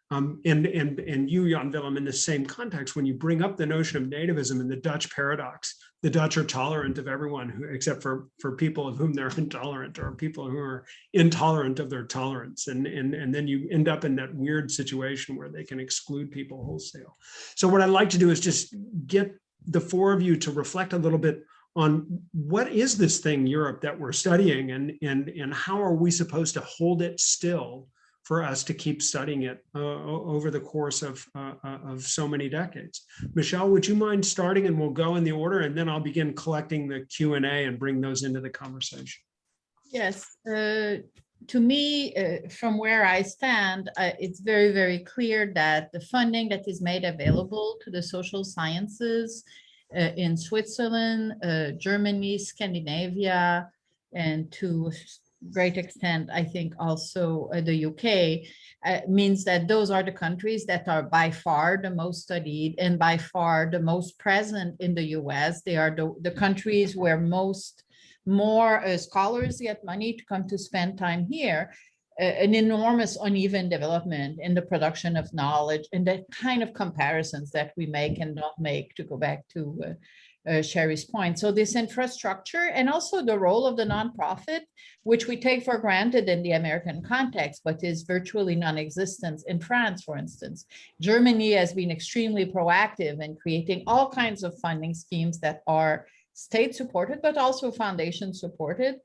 And you, Jan Willem, in the same context, when you bring up the notion of nativism and the Dutch paradox, the Dutch are tolerant of everyone except for people of whom they're intolerant, or people who are intolerant of their tolerance. And then you end up in that weird situation where they can exclude people wholesale. So what I'd like to do is just get the four of you to reflect a little bit on what is this thing, Europe, that we're studying, and how are we supposed to hold it still for us to keep studying it over the course of so many decades. Michelle, would you mind starting, and we'll go in the order, and then I'll begin collecting the Q&A and bring those into the conversation. Yes, to me, from where I stand, it's very, very clear that the funding that is made available to the social sciences in Switzerland, Germany, Scandinavia, and to a great extent, I think also the UK, means that those are the countries that are by far the most studied and by far the most present in the US. They are the countries where more scholars get money to come to spend time here. An enormous uneven development in the production of knowledge and the kind of comparisons that we make and not make, to go back to Sherry's point. So this infrastructure and also the role of the nonprofit, which we take for granted in the American context, but is virtually non-existent in France, for instance. Germany has been extremely proactive in creating all kinds of funding schemes that are state supported, but also foundation supported,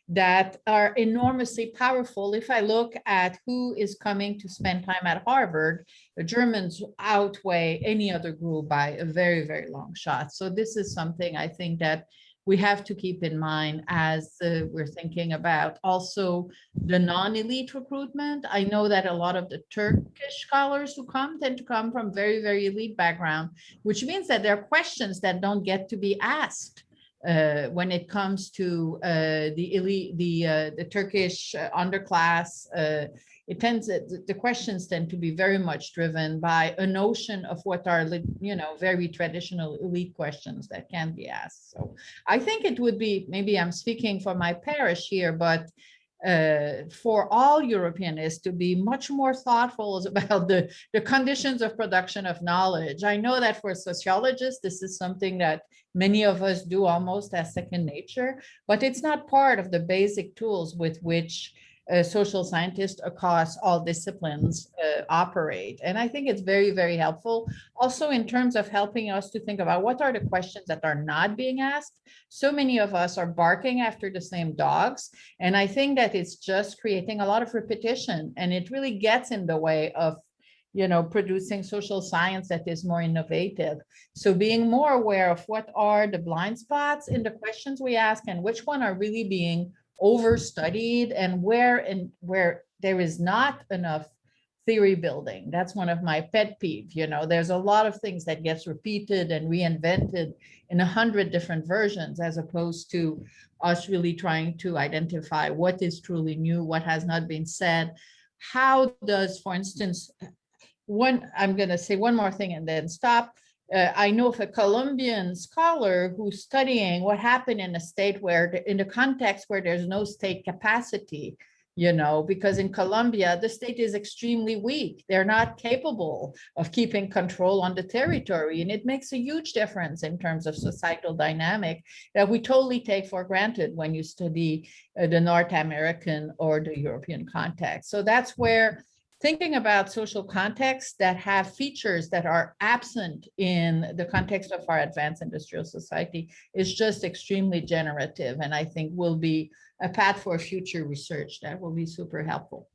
that are enormously powerful. If I look at who is coming to spend time at Harvard, the Germans outweigh any other group by a very, very long shot. So this is something I think that we have to keep in mind as we're thinking about also the non-elite recruitment. I know that a lot of the Turkish scholars who come tend to come from very, very elite background, which means that there are questions that don't get to be asked when it comes to the elite, the Turkish underclass. The questions tend to be very much driven by a notion of what are, very traditional elite questions that can be asked. So I think it would be, maybe I'm speaking for my parish here, but for all Europeanists to be much more thoughtful about the conditions of production of knowledge. I know that for sociologists, this is something that many of us do almost as second nature, but it's not part of the basic tools with which social scientists across all disciplines operate. And I think it's very, very helpful also in terms of helping us to think about what are the questions that are not being asked. So many of us are barking after the same dogs. And I think that it's just creating a lot of repetition, and it really gets in the way of producing social science that is more innovative. So being more aware of what are the blind spots in the questions we ask and which one are really being overstudied and where there is not enough theory building. That's one of my pet peeves. There's a lot of things that gets repeated and reinvented in 100 different versions, as opposed to us really trying to identify what is truly new, what has not been said. How does, for instance, I'm going to say one more thing and then stop. I know of a Colombian scholar who's studying what happened in a state where, in the context where there's no state capacity, because in Colombia, the state is extremely weak. They're not capable of keeping control on the territory. And it makes a huge difference in terms of societal dynamic that we totally take for granted when you study the North American or the European context. So that's where thinking about social contexts that have features that are absent in the context of our advanced industrial society is just extremely generative, and I think will be a path for future research that will be super helpful.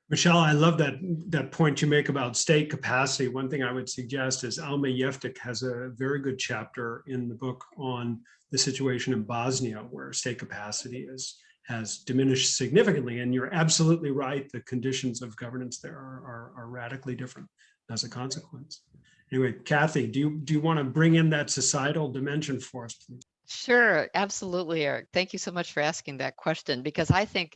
Michelle, I love that point you make about state capacity. One thing I would suggest is Alma Jeftik has a very good chapter in the book on the situation in Bosnia, where state capacity has diminished significantly. And you're absolutely right. The conditions of governance there are radically different as a consequence. Anyway, Kathy, do you want to bring in that societal dimension for us, please? Sure, absolutely, Eric. Thank you so much for asking that question, because I think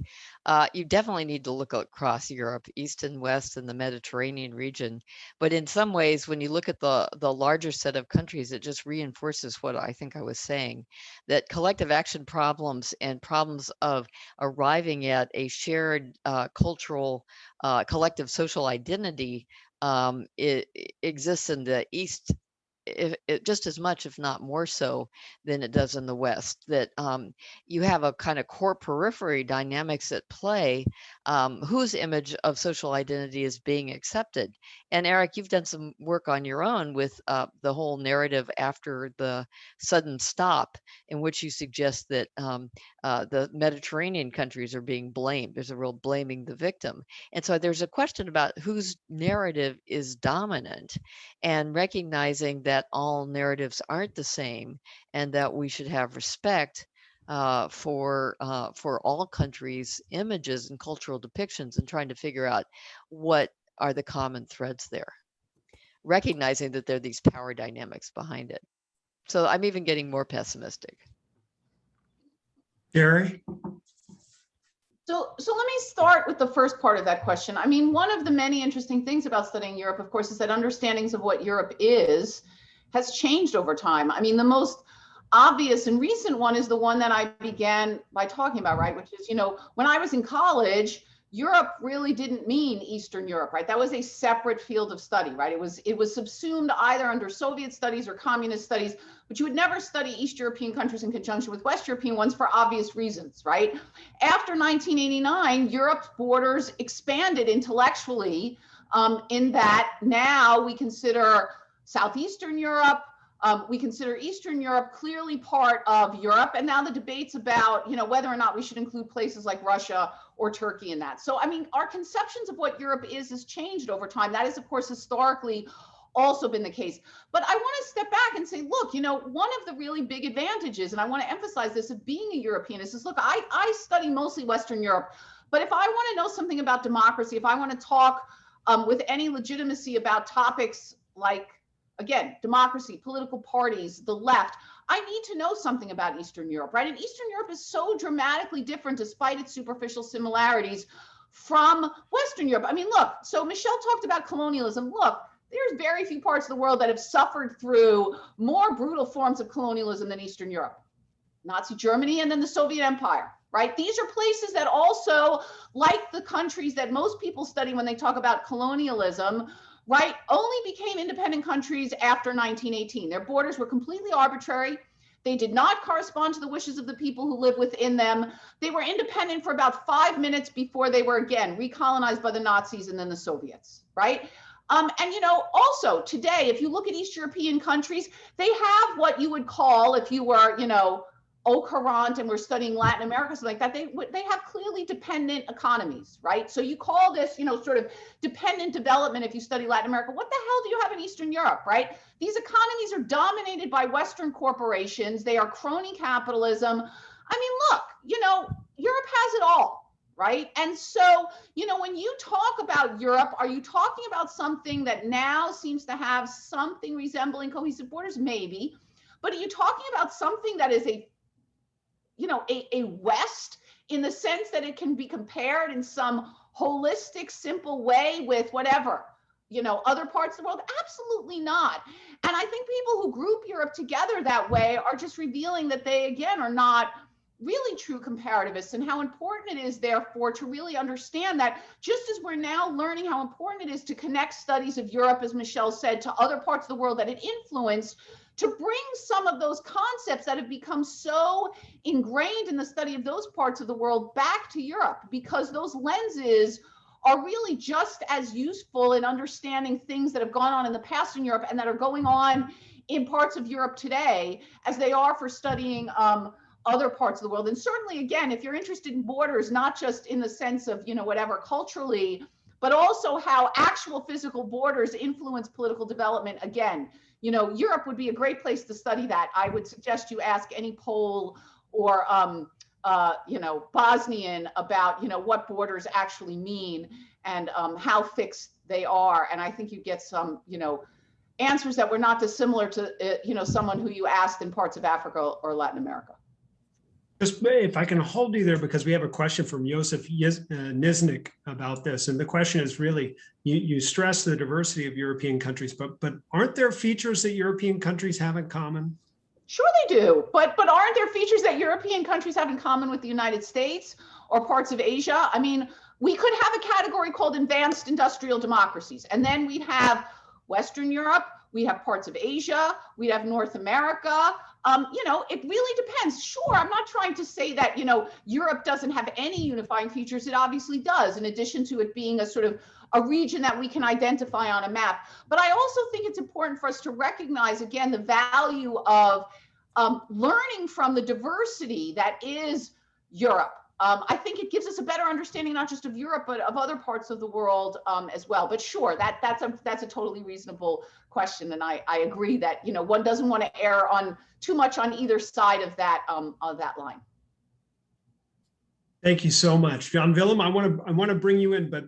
you definitely need to look across Europe, East and West, and the Mediterranean region. But in some ways, when you look at the larger set of countries, it just reinforces what I think I was saying, that collective action problems and problems of arriving at a shared cultural, collective social identity it exists in the East just as much, if not more so, than it does in the West. That you have a kind of core periphery dynamics at play, whose image of social identity is being accepted. And Eric, you've done some work on your own with the whole narrative after the sudden stop, in which you suggest that the Mediterranean countries are being blamed. There's a real blaming the victim. And so there's a question about whose narrative is dominant, and recognizing that all narratives aren't the same, and that we should have respect for all countries' images and cultural depictions, and trying to figure out what are the common threads there, recognizing that there are these power dynamics behind it. So I'm even getting more pessimistic. Gary? So let me start with the first part of that question. I mean, one of the many interesting things about studying Europe, of course, is that understandings of what Europe is has changed over time. I mean, the most obvious and recent one is the one that I began by talking about, right? Which is, when I was in college, Europe really didn't mean Eastern Europe, right? That was a separate field of study, right? It was subsumed either under Soviet studies or communist studies, but you would never study East European countries in conjunction with West European ones for obvious reasons, right? After 1989, Europe's borders expanded intellectually, in that now we consider Southeastern Europe, we consider Eastern Europe clearly part of Europe. And now the debates about, whether or not we should include places like Russia or Turkey in that. So, I mean, our conceptions of what Europe is has changed over time. That is, of course, historically also been the case. But I want to step back and say, look, one of the really big advantages, and I want to emphasize this, of being a European is look, I study mostly Western Europe, but if I want to know something about democracy, if I want to talk with any legitimacy about topics like, again, democracy, political parties, the left, I need to know something about Eastern Europe, right? And Eastern Europe is so dramatically different, despite its superficial similarities, from Western Europe. I mean, look, so Michelle talked about colonialism. Look, there's very few parts of the world that have suffered through more brutal forms of colonialism than Eastern Europe. Nazi Germany and then the Soviet Empire, right? These are places that also, like the countries that most people study when they talk about colonialism, right, only became independent countries after 1918. Their borders were completely arbitrary. They did not correspond to the wishes of the people who live within them. They were independent for about 5 minutes before they were again recolonized by the Nazis and then the Soviets, right? And also today, if you look at East European countries, they have what you would call, if you were, au courant and we're studying Latin America, something like that, they have clearly dependent economies, right? So you call this, sort of dependent development if you study Latin America. What the hell do you have in Eastern Europe, right? These economies are dominated by Western corporations. They are crony capitalism. I mean, look, Europe has it all, right? And so, when you talk about Europe, are you talking about something that now seems to have something resembling cohesive borders? Maybe. But are you talking about something that is a West, in the sense that it can be compared in some holistic, simple way with whatever, other parts of the world? Absolutely not. And I think people who group Europe together that way are just revealing that they, again, are not really true comparativists, and how important it is, therefore, to really understand that, just as we're now learning how important it is to connect studies of Europe, as Michelle said, to other parts of the world that it influenced, to bring some of those concepts that have become so ingrained in the study of those parts of the world back to Europe, because those lenses are really just as useful in understanding things that have gone on in the past in Europe and that are going on in parts of Europe today as they are for studying other parts of the world. And certainly, again, if you're interested in borders, not just in the sense of, whatever culturally, but also how actual physical borders influence political development, again, Europe would be a great place to study that. I would suggest you ask any Pole or, Bosnian about, what borders actually mean and how fixed they are. And I think you get some, answers that were not dissimilar to, someone who you asked in parts of Africa or Latin America. Just if I can hold you there, because we have a question from Josef Niznik about this. And the question is really, you stress the diversity of European countries, but aren't there features that European countries have in common? Sure they do, but aren't there features that European countries have in common with the United States or parts of Asia? I mean, we could have a category called advanced industrial democracies, and then we'd have Western Europe, we have parts of Asia, we have North America. You know, it really depends. Sure, I'm not trying to say that, you know, Europe doesn't have any unifying features. It obviously does, in addition to it being a sort of a region that we can identify on a map. But I also think it's important for us to recognize, again, the value of learning from the diversity that is Europe. I think it gives us a better understanding, not just of Europe, but of other parts of the world as well. But sure, that's a totally reasonable question, and I agree that, you know, one doesn't want to err on too much on either side of that line. Thank you so much, Jan Willem. I want to bring you in, but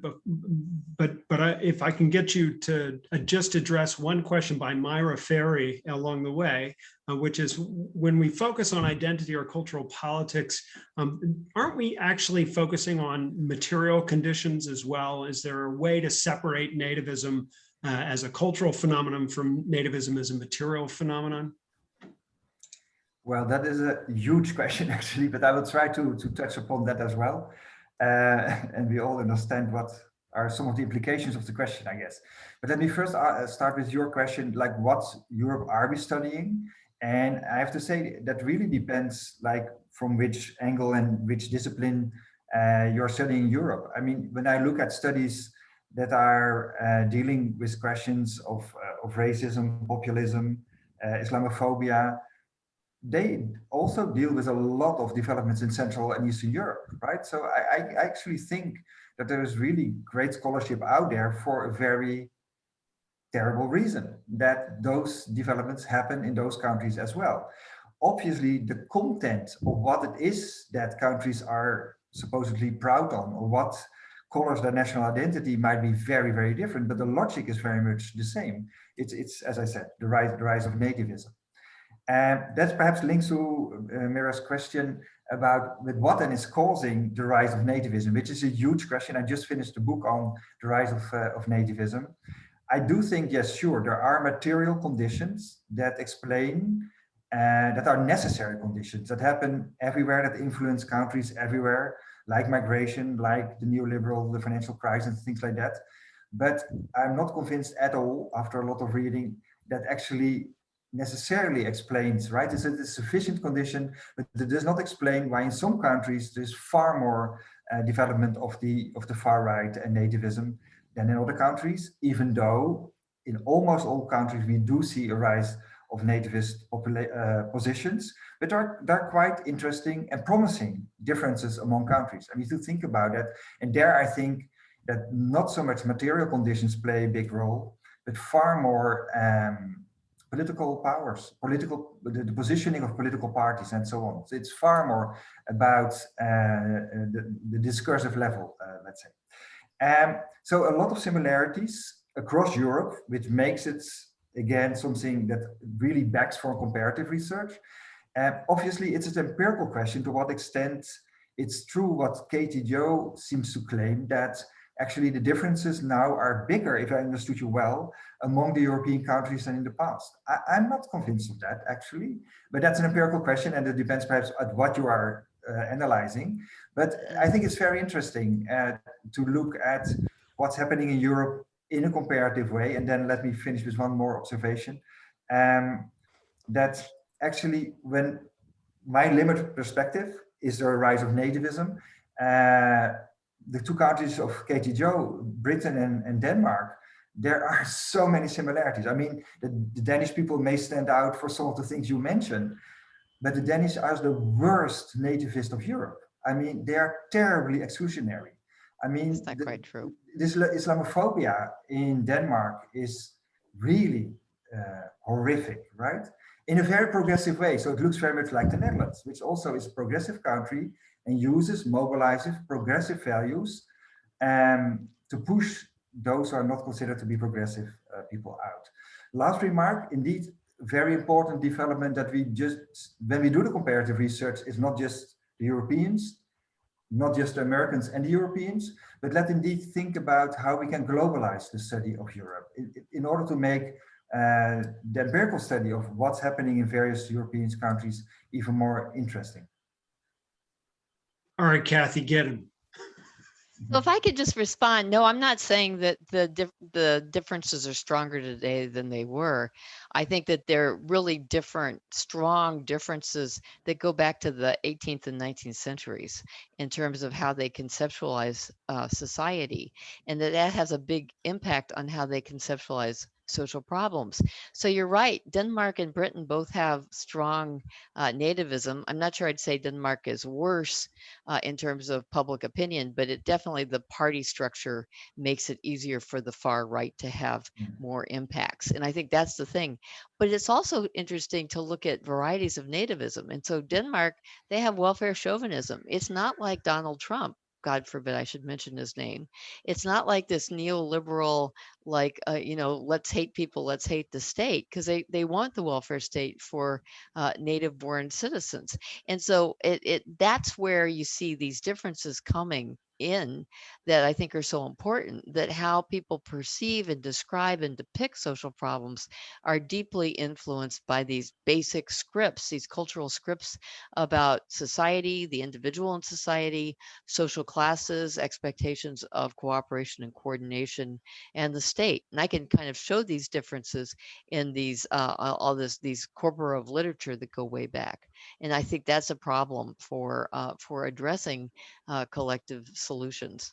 if I can get you to just address one question by Myra Ferry along the way, which is, when we focus on identity or cultural politics, aren't we actually focusing on material conditions as well? Is there a way to separate nativism as a cultural phenomenon from nativism as a material phenomenon? Well, that is a huge question, actually, but I will try to touch upon that as well. And we all understand what are some of the implications of the question, I guess. But let me first start with your question, like, what Europe are we studying? And I have to say that really depends, like, from which angle and which discipline you're studying Europe. I mean, when I look at studies that are dealing with questions of racism, populism, Islamophobia, they also deal with a lot of developments in Central and Eastern Europe, right? So I actually think that there is really great scholarship out there for a very terrible reason, that those developments happen in those countries as well. Obviously, the content of what it is that countries are supposedly proud on, or what colors their national identity, might be very, very different, but the logic is very much the same. It's as I said, the rise of nativism. And that's perhaps linked to Mira's question about what then is causing the rise of nativism, which is a huge question. I just finished a book on the rise of nativism. I do think, yes, sure, there are material conditions that explain, that are necessary conditions that happen everywhere, that influence countries everywhere, like migration, like the neoliberal, the financial crisis, and things like that. But I'm not convinced at all, after a lot of reading, that actually necessarily explains, right? It's a sufficient condition, but it does not explain why in some countries there's far more development of the far right and nativism than in other countries, even though in almost all countries we do see a rise of nativist positions, but there are quite interesting and promising differences among countries. I mean, to think about that, and there I think that not so much material conditions play a big role, but far more political powers, the positioning of political parties and so on. So it's far more about the discursive level, let's say. So a lot of similarities across Europe, which makes it, again, something that really backs for comparative research. Obviously, it's an empirical question to what extent it's true what Katie Jo seems to claim, that actually the differences now are bigger, if I understood you well, among the European countries than in the past. I'm not convinced of that, actually, but that's an empirical question, and it depends perhaps at what you are analyzing. But I think it's very interesting to look at what's happening in Europe in a comparative way. And then let me finish with one more observation, that actually, when my limited perspective is there a rise of nativism, the two countries of Katie Jo, Britain and Denmark, there are so many similarities. I mean, the Danish people may stand out for some of the things you mentioned, but the Danish are the worst nativist of Europe. I mean, they are terribly exclusionary. I mean, that's not quite true. This Islamophobia in Denmark is really horrific, right? In a very progressive way. So it looks very much like the Netherlands, which also is a progressive country and mobilizes progressive values to push those who are not considered to be progressive people out. Last remark, indeed, very important development that when we do the comparative research, is not just the Europeans, not just the Americans and the Europeans, but let's indeed think about how we can globalize the study of Europe in order to make the empirical study of what's happening in various European countries even more interesting. All right, Kathy, get him. So if I could just respond, no, I'm not saying that the differences are stronger today than they were. I think that they're really different, strong differences that go back to the 18th and 19th centuries in terms of how they conceptualize society, and that has a big impact on how they conceptualize social problems. So you're right, Denmark and Britain both have strong nativism. I'm not sure I'd say Denmark is worse in terms of public opinion, but it definitely, the party structure makes it easier for the far right to have more impacts. And I think that's the thing. But it's also interesting to look at varieties of nativism. And so Denmark, they have welfare chauvinism. It's not like Donald Trump. God forbid I should mention his name. It's not like this neoliberal, like, let's hate people, let's hate the state, because they want the welfare state for native born citizens. And so that's where you see these differences coming in that I think are so important, that how people perceive and describe and depict social problems are deeply influenced by these basic scripts, these cultural scripts about society, the individual in society, social classes, expectations of cooperation and coordination, and the state. And I can kind of show these differences in these these corpora of literature that go way back. And I think that's a problem for addressing collective solutions.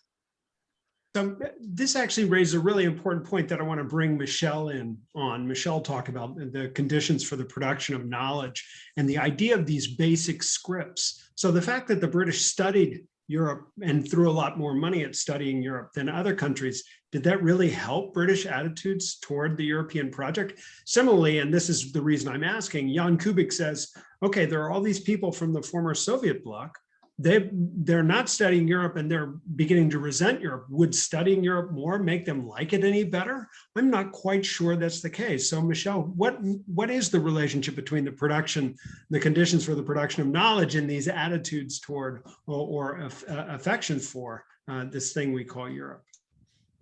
So this actually raises a really important point that I want to bring Michelle in on. Michelle talked about the conditions for the production of knowledge and the idea of these basic scripts. So the fact that the British studied Europe and threw a lot more money at studying Europe than other countries, did that really help British attitudes toward the European project? Similarly, and this is the reason I'm asking, Jan Kubik says, okay, there are all these people from the former Soviet bloc. They're not studying Europe and they're beginning to resent Europe. Would studying Europe more make them like it any better? I'm not quite sure that's the case. So Michelle, what is the relationship between the production, the conditions for the production of knowledge and these attitudes toward or affection for this thing we call Europe?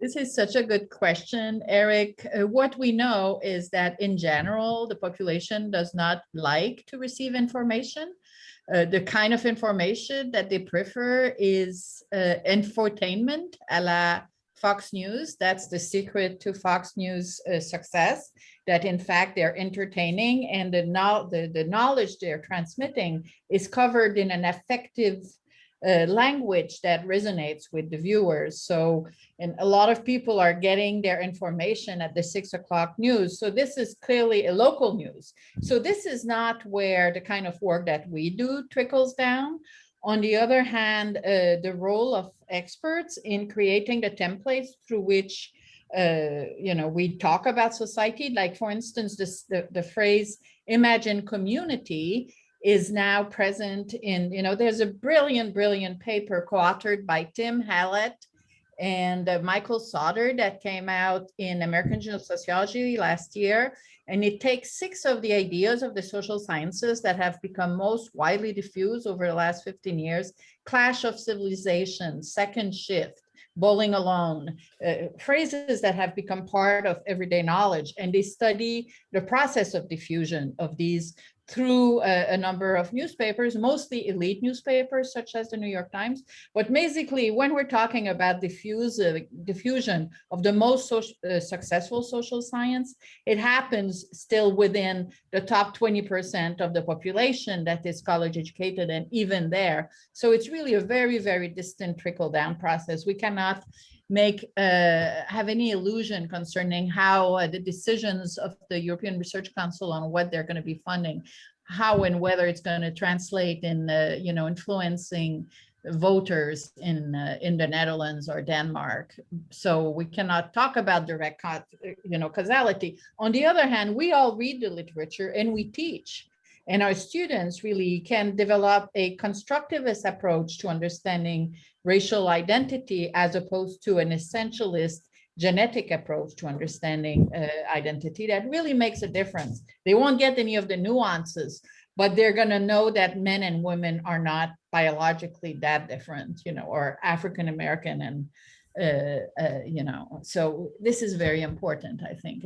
This is such a good question, Eric. What we know is that in general, the population does not like to receive information. The kind of information that they prefer is infotainment a la Fox News. That's the secret to Fox News success, that in fact they're entertaining, and the knowledge they're transmitting is covered in an effective language that resonates with the viewers. So, and a lot of people are getting their information at the 6 o'clock news. So this is clearly a local news. So this is not where the kind of work that we do trickles down. On the other hand, the role of experts in creating the templates through which we talk about society, like for instance, the phrase "imagine community" is now present in, there's a brilliant paper co-authored by Tim Hallett and Michael Sauter that came out in American Journal of Sociology last year. And it takes 6 of the ideas of the social sciences that have become most widely diffused over the last 15 years: clash of civilizations, second shift, bowling alone, phrases that have become part of everyday knowledge. And they study the process of diffusion of these through a number of newspapers, mostly elite newspapers such as the New York Times. But basically, when we're talking about diffusion of the most successful social science, it happens still within the top 20% of the population that is college educated, and even there. So it's really a very, very distant trickle-down process. We cannot have any illusion concerning how the decisions of the European Research Council on what they're going to be funding, how and whether it's going to translate in influencing voters in the Netherlands or Denmark. So we cannot talk about direct causality. On the other hand, we all read the literature and we teach. And our students really can develop a constructivist approach to understanding racial identity, as opposed to an essentialist genetic approach to understanding identity. That really makes a difference. They won't get any of the nuances, but they're going to know that men and women are not biologically that different, or African American, and so this is very important, I think,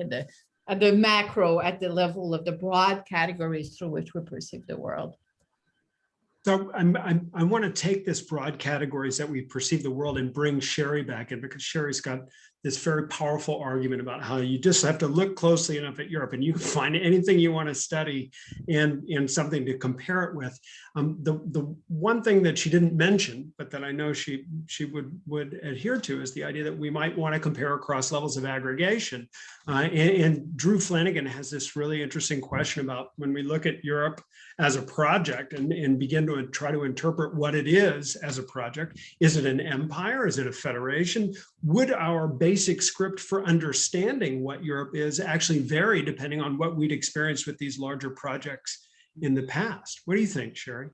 at the macro, at the level of the broad categories through which we perceive the world. So I want to take this broad categories that we perceive the world and bring Sherry back in, because Sherry's got this very powerful argument about how you just have to look closely enough at Europe and you can find anything you want to study and something to compare it with. The one thing that she didn't mention, but that I know she would adhere to, is the idea that we might want to compare across levels of aggregation. And Drew Flanagan has this really interesting question about when we look at Europe as a project and begin to try to interpret what it is as a project. Is it an empire? Is it a federation? Would our basic script for understanding what Europe is actually vary depending on what we'd experienced with these larger projects in the past? What do you think, Sherry?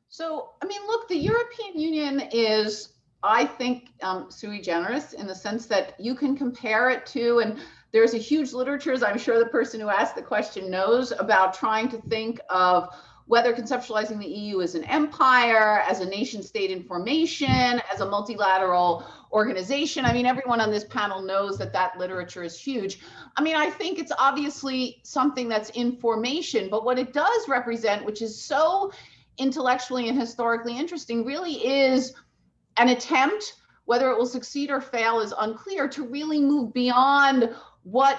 So, I mean, look, the European Union is, I think, sui generis in the sense that you can compare it to, and there's a huge literature, as I'm sure the person who asked the question knows, about trying to think of whether conceptualizing the EU as an empire, as a nation state in formation, as a multilateral organization. I mean, everyone on this panel knows that that literature is huge. I mean, I think it's obviously something that's in formation, but what it does represent, which is so intellectually and historically interesting, really is an attempt, whether it will succeed or fail is unclear, to really move beyond what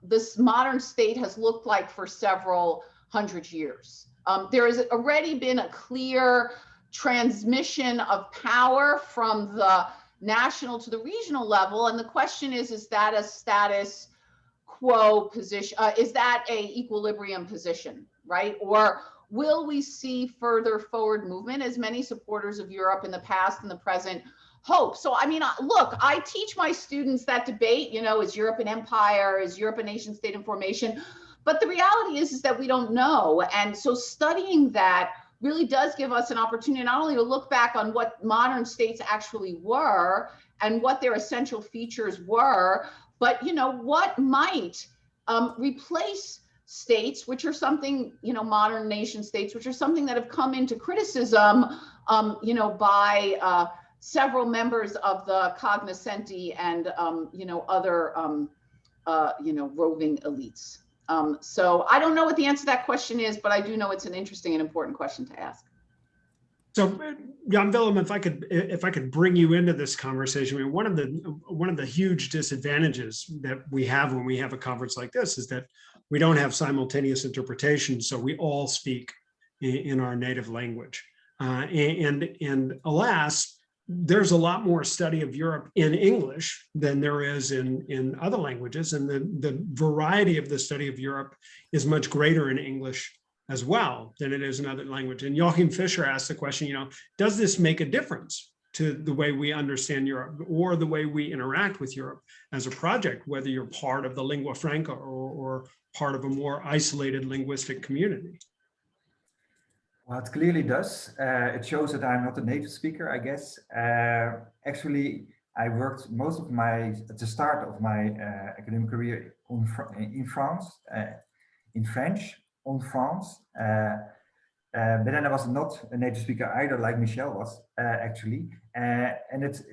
this modern state has looked like for several hundred years. There has already been a clear transmission of power from the national to the regional level. And the question is that a status quo position? Is that a equilibrium position, right? Or will we see further forward movement, as many supporters of Europe in the past and the present hope? So, I mean, look, I teach my students that debate, you know, is Europe an empire? Is Europe a nation state in formation? But the reality is that we don't know. And so studying that really does give us an opportunity not only to look back on what modern states actually were and what their essential features were, but, you know, what might replace states, which are something, you know, modern nation states, which are something that have come into criticism, you know, by several members of the cognoscenti and, you know, other, you know, roving elites. So I don't know what the answer to that question is, but I do know it's an interesting and important question to ask. So, Jan Willem, if I could bring you into this conversation, I mean, one of the huge disadvantages that we have when we have a conference like this is that we don't have simultaneous interpretation, so we all speak in our native language, and alas, there's a lot more study of Europe in English than there is in other languages, and the variety of the study of Europe is much greater in English as well than it is in other language. And Joachim Fischer asked the question, you know, does this make a difference to the way we understand Europe or the way we interact with Europe as a project, whether you're part of the lingua franca or part of a more isolated linguistic community? Well, it clearly does. It shows that I'm not a native speaker, I guess. Actually, I worked most of at the start of my academic career in France, in French, on France. But then I was not a native speaker either, like Michel was, actually. And it's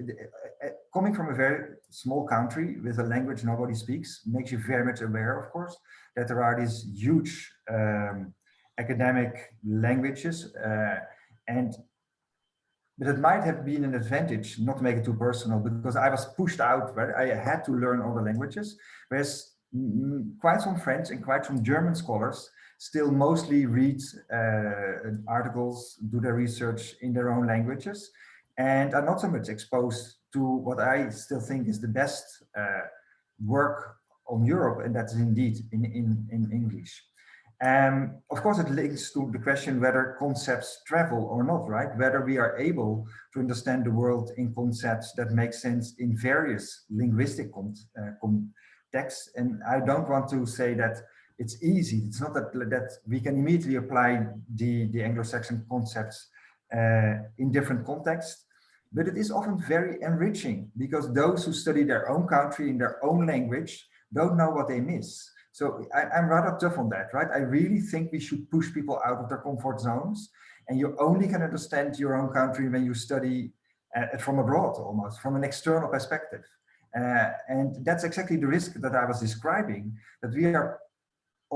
coming from a very small country with a language nobody speaks makes you very much aware, of course, that there are these huge academic languages, but it might have been an advantage, not to make it too personal, because I was pushed out, right? I had to learn other languages, whereas quite some French and quite some German scholars still mostly read articles, do their research in their own languages, and are not so much exposed to what I still think is the best work on Europe, and that is indeed in English. Of course, it links to the question whether concepts travel or not, right? Whether we are able to understand the world in concepts that make sense in various linguistic contexts. And I don't want to say that it's easy. It's not that we can immediately apply the Anglo-Saxon concepts in different contexts, but it is often very enriching because those who study their own country in their own language don't know what they miss. So I'm rather tough on that, right? I really think we should push people out of their comfort zones, and you only can understand your own country when you study it from abroad, almost from an external perspective. And that's exactly the risk that I was describing, that we are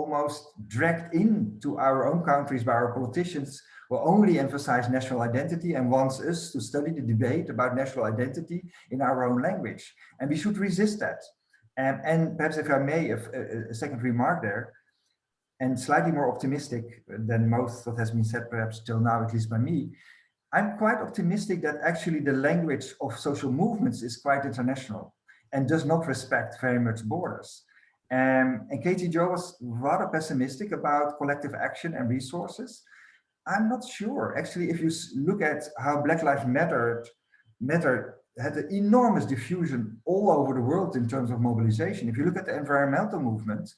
almost dragged into our own countries by our politicians who only emphasize national identity and wants us to study the debate about national identity in our own language. And we should resist that. And perhaps if I may, a second remark there, and slightly more optimistic than most what has been said perhaps till now, at least by me, I'm quite optimistic that actually the language of social movements is quite international and does not respect very much borders. And Katie Jo was rather pessimistic about collective action and resources. I'm not sure. Actually, if you look at how Black Lives Matter had an enormous diffusion all over the world in terms of mobilization. If you look at the environmental movement,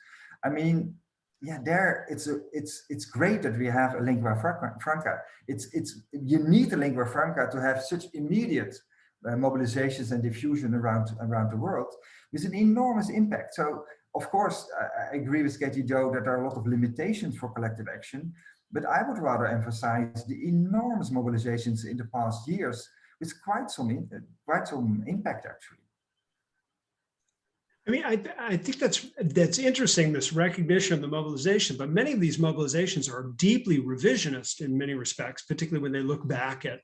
I mean, yeah, there it's great that we have a lingua franca. You need a lingua franca to have such immediate mobilizations and diffusion around the world with an enormous impact. So of course, I agree with Katie Jo that there are a lot of limitations for collective action, but I would rather emphasize the enormous mobilizations in the past years with quite some impact actually. I mean, I think that's interesting, this recognition of the mobilization, but many of these mobilizations are deeply revisionist in many respects, particularly when they look back at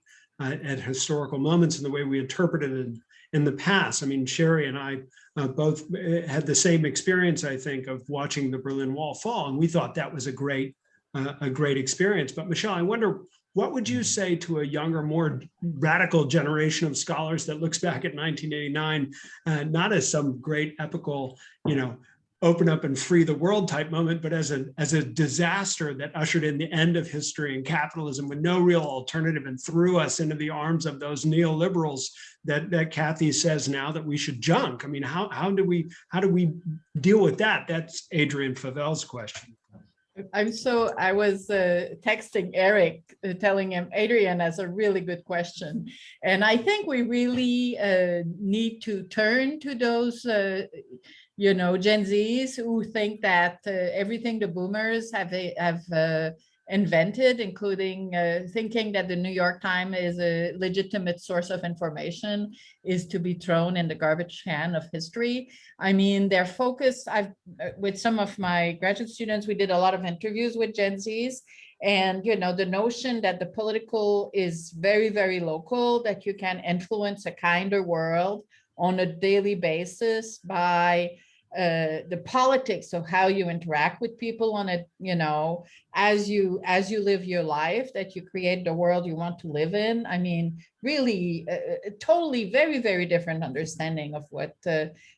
historical moments and the way we interpret it in the past. I mean, Sherry and I both had the same experience, I think, of watching the Berlin Wall fall, and we thought that was a great experience. But Michelle, I wonder, what would you say to a younger, more radical generation of scholars that looks back at 1989, not as some great epical, open up and free the world type moment, but as a disaster that ushered in the end of history and capitalism with no real alternative and threw us into the arms of those neoliberals that Kathy says now that we should junk? I mean, how do we deal with that? That's Adrian Favel's question. I was texting Eric, telling him Adrian has a really good question. And I think we really need to turn to those, Gen Zs who think that everything the boomers have invented, including thinking that the New York Times is a legitimate source of information, is to be thrown in the garbage can of history. I mean, their focus, with some of my graduate students, we did a lot of interviews with Gen Zs, and the notion that the political is very, very local, that you can influence a kinder world on a daily basis by the politics of how you interact with people on it, as you live your life, that you create the world you want to live in. I mean, really, totally very, very different understanding of what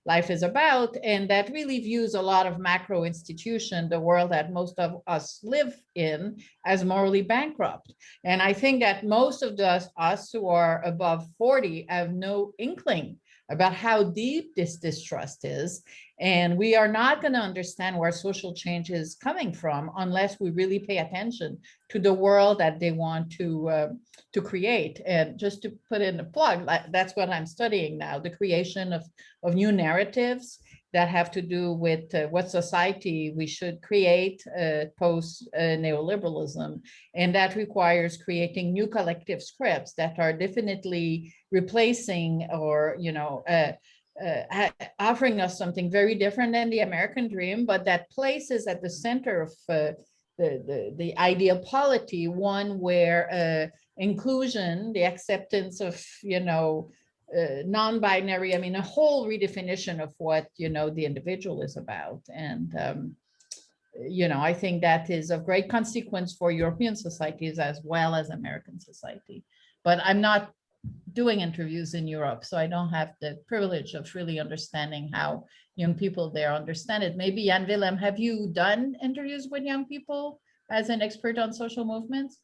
life is about. And that really views a lot of macro institution, the world that most of us live in, as morally bankrupt. And I think that most of us who are above 40 have no inkling about how deep this distrust is. And we are not going to understand where social change is coming from unless we really pay attention to the world that they want to create. And just to put in a plug, that's what I'm studying now, the creation of new narratives that have to do with what society we should create post neoliberalism. And that requires creating new collective scripts that are definitely replacing or, offering us something very different than the American dream, but that places at the center of the ideal polity, one where inclusion, the acceptance of, non-binary, I mean, a whole redefinition of what, the individual is about. And, I think that is of great consequence for European societies as well as American society. But I'm not doing interviews in Europe, so I don't have the privilege of really understanding how young people there understand it. Maybe Jan Willem, have you done interviews with young people as an expert on social movements?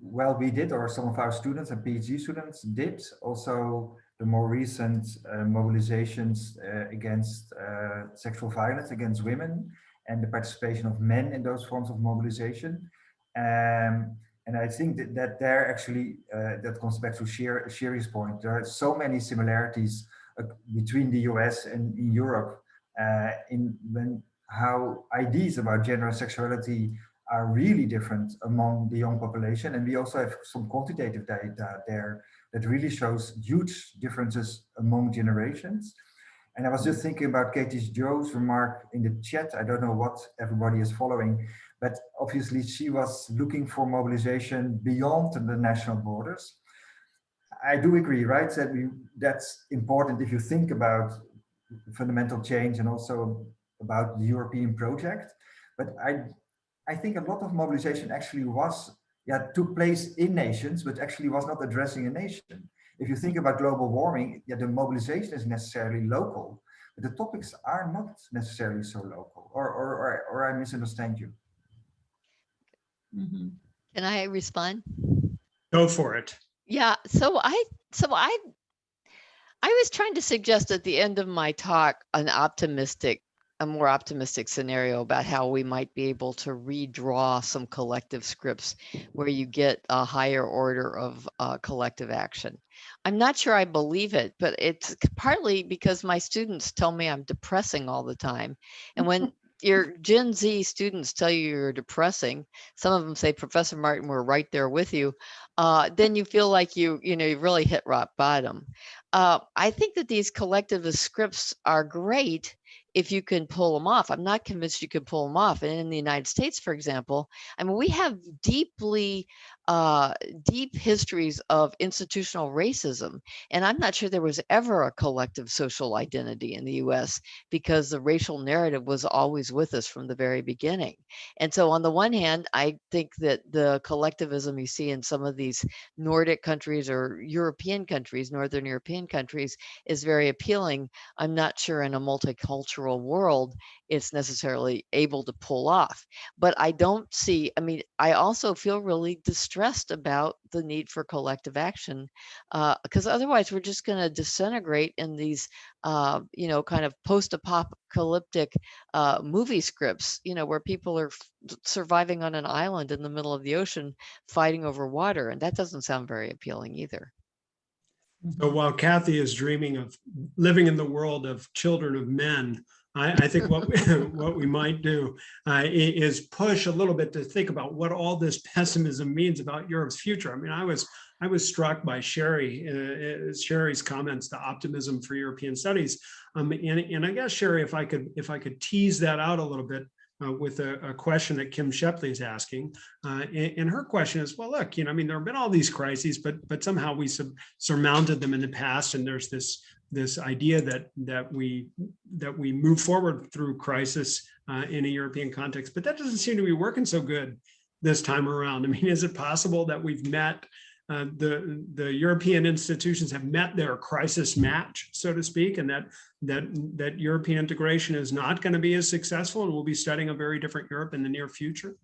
Well, we did, or some of our students and PhD students did. Also, the more recent mobilizations against sexual violence against women and the participation of men in those forms of mobilization. And I think that there actually, that comes back to Sherry's point, there are so many similarities between the US and in Europe in how ideas about gender and sexuality are really different among the young population. And we also have some quantitative data there that really shows huge differences among generations. And I was just thinking about Katie Joe's remark in the chat. I don't know what everybody is following, but obviously she was looking for mobilization beyond the national borders. I do agree, right? That's important if you think about fundamental change and also about the European project. But I think a lot of mobilization actually took place in nations, but actually was not addressing a nation. If you think about global warming, the mobilization is necessarily local, but the topics are not necessarily so local, or I misunderstand you. Mhm. Can I respond? Go for it. Yeah, so I was trying to suggest at the end of my talk a more optimistic scenario about how we might be able to redraw some collective scripts where you get a higher order of collective action. I'm not sure I believe it, but it's partly because my students tell me I'm depressing all the time. And when your Gen Z students tell you you're depressing, some of them say, Professor Martin, we're right there with you. Then you feel like you've really hit rock bottom. I think that these collectivist scripts are great if you can pull them off. I'm not convinced you can pull them off. And in the United States, for example, I mean, we have deep histories of institutional racism. And I'm not sure there was ever a collective social identity in the US because the racial narrative was always with us from the very beginning. And so on the one hand, I think that the collectivism you see in some of these Nordic countries or European countries, Northern European countries, is very appealing. I'm not sure in a multicultural world it's necessarily able to pull off. But I don't see, I mean, I also feel really distressed about the need for collective action because otherwise we're just going to disintegrate in these, kind of post-apocalyptic movie scripts, where people are surviving on an island in the middle of the ocean fighting over water. And that doesn't sound very appealing either. So while Kathy is dreaming of living in the world of children of men, I think what we might do is push a little bit to think about what all this pessimism means about Europe's future. I mean, I was struck by Sherry's comments to optimism for European studies, and I guess Sherry, if I could tease that out a little bit. With a question that Kim Shepley is asking, and her question is, well, look, I mean, there have been all these crises, but somehow we surmounted them in the past, and there's this idea that we move forward through crisis in a European context, but that doesn't seem to be working so good this time around. I mean, is it possible that we've met the European institutions have met their crisis match, so to speak, and that European integration is not going to be as successful, and we'll be studying a very different Europe in the near future?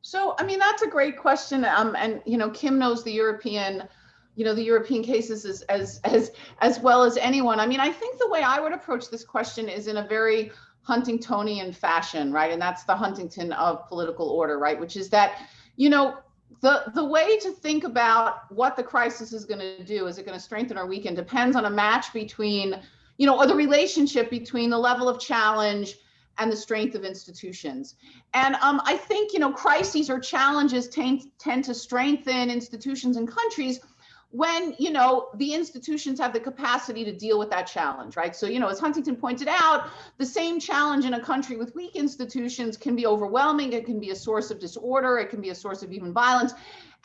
So, I mean, that's a great question. And Kim knows the European cases as well as anyone. I mean, I think the way I would approach this question is in a very Huntingtonian fashion, right? And that's the Huntington of political order, right? Which is that, the way to think about what the crisis is going to do, is it going to strengthen or weaken, depends on a match between, or the relationship between the level of challenge and the strength of institutions. And I think, crises or challenges tend to strengthen institutions and countries when, the institutions have the capacity to deal with that challenge, right? So, as Huntington pointed out, the same challenge in a country with weak institutions can be overwhelming. It can be a source of disorder. It can be a source of even violence.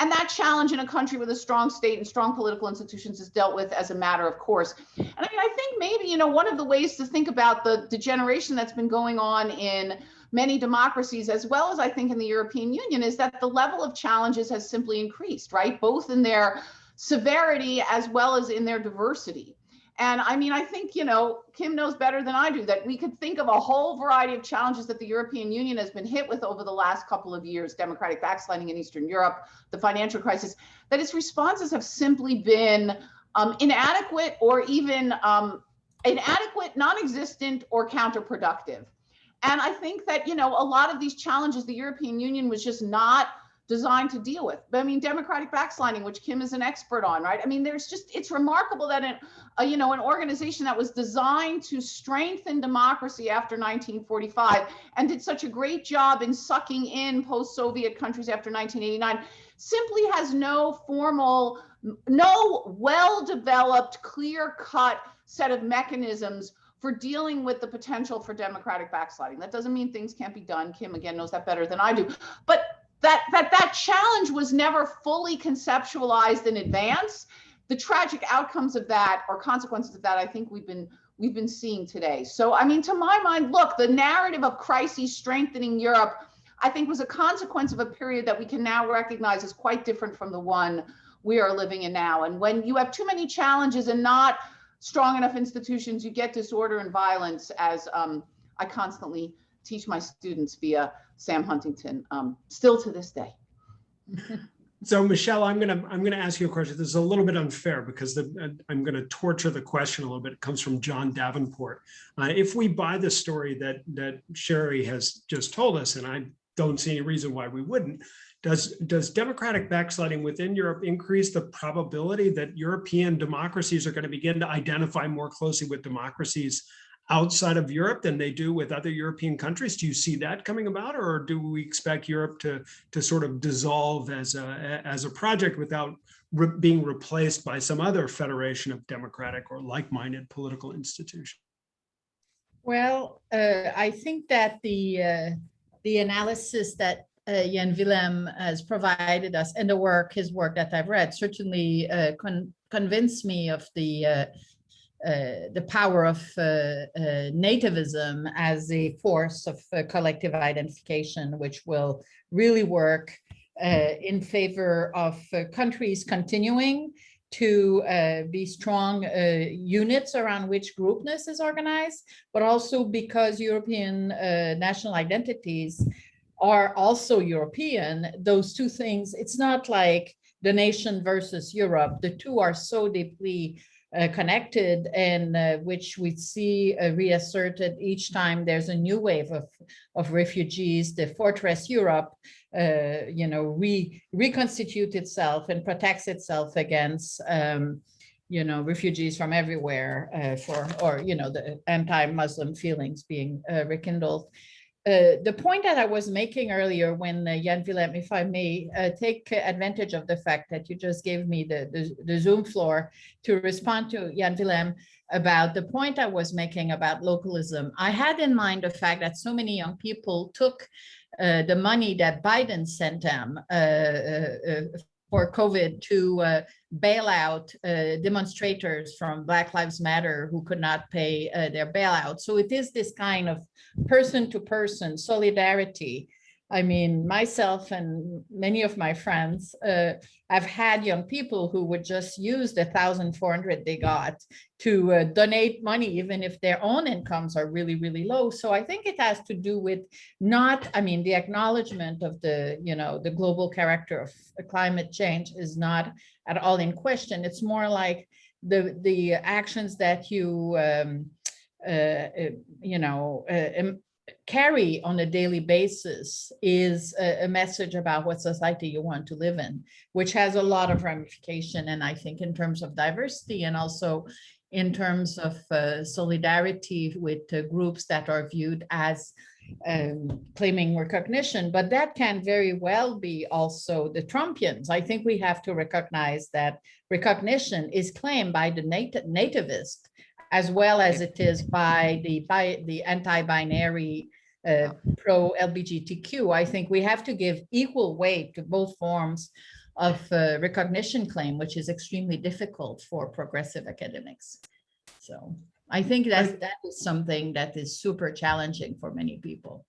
And that challenge in a country with a strong state and strong political institutions is dealt with as a matter of course. And I mean, I think maybe, one of the ways to think about the degeneration that's been going on in many democracies, as well as I think in the European Union, is that the level of challenges has simply increased, right? Both in their severity as well as in their diversity. And I mean, I think, Kim knows better than I do that we could think of a whole variety of challenges that the European Union has been hit with over the last couple of years: democratic backsliding in Eastern Europe, the financial crisis, that its responses have simply been inadequate, or even inadequate, non-existent, or counterproductive. And I think that, a lot of these challenges the European Union was just not designed to deal with. But I mean, democratic backsliding, which Kim is an expert on, right? I mean, it's remarkable that an organization that was designed to strengthen democracy after 1945 and did such a great job in sucking in post-Soviet countries after 1989 simply has no formal no well-developed, clear-cut set of mechanisms for dealing with the potential for democratic backsliding. That doesn't mean things can't be done. Kim, again, knows that better than I do. But that challenge was never fully conceptualized in advance. The tragic outcomes of that, or consequences of that, I think we've been seeing today. So, I mean, to my mind, look, the narrative of crises strengthening Europe, I think, was a consequence of a period that we can now recognize as quite different from the one we are living in now. And when you have too many challenges and not strong enough institutions, you get disorder and violence, as I constantly teach my students via Sam Huntington, still to this day. So Michelle, I'm gonna ask you a question. This is a little bit unfair because I'm gonna torture the question a little bit. It comes from John Davenport. If we buy the story that Sherry has just told us, and I don't see any reason why we wouldn't, does democratic backsliding within Europe increase the probability that European democracies are going to begin to identify more closely with democracies outside of Europe than they do with other European countries? Do you see that coming about, or do we expect Europe to sort of dissolve as a project without being replaced by some other federation of democratic or like-minded political institutions? Well, I think that the analysis that Jan Willem has provided us, and his work that I've read, certainly convinced me of the power of nativism as a force of collective identification, which will really work in favor of countries continuing to be strong units around which groupness is organized, but also because European national identities are also European. Those two things, it's not like the nation versus Europe. The two are so deeply connected, and which we see reasserted each time there's a new wave of refugees. The fortress Europe, reconstitute itself and protects itself against, refugees from everywhere the anti-Muslim feelings being rekindled. The point that I was making earlier when Jan Willem, if I may take advantage of the fact that you just gave me the Zoom floor to respond to Jan Willem about the point I was making about localism. I had in mind the fact that so many young people took the money that Biden sent them for COVID to bail out demonstrators from Black Lives Matter who could not pay their bailout. So it is this kind of person-to-person solidarity. I mean, myself and many of my friends have had young people who would just use the 1,400 they got to donate money, even if their own incomes are really, really low. So I think it has to do with the acknowledgement of the global character of climate change is not at all in question. It's more like the actions that you carry on a daily basis is a message about what society you want to live in, which has a lot of ramification. And I think in terms of diversity and also in terms of solidarity with groups that are viewed as claiming recognition, but that can very well be also the Trumpians. I think we have to recognize that recognition is claimed by the nativist as well as it is by the anti-binary pro-LGBTQ. I think we have to give equal weight to both forms of recognition claim, which is extremely difficult for progressive academics. So I think that is something that is super challenging for many people.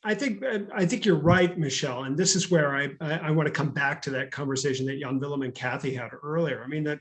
I think you're right, Michelle, and this is where I want to come back to that conversation that Jan Willem and Kathy had earlier. I mean, that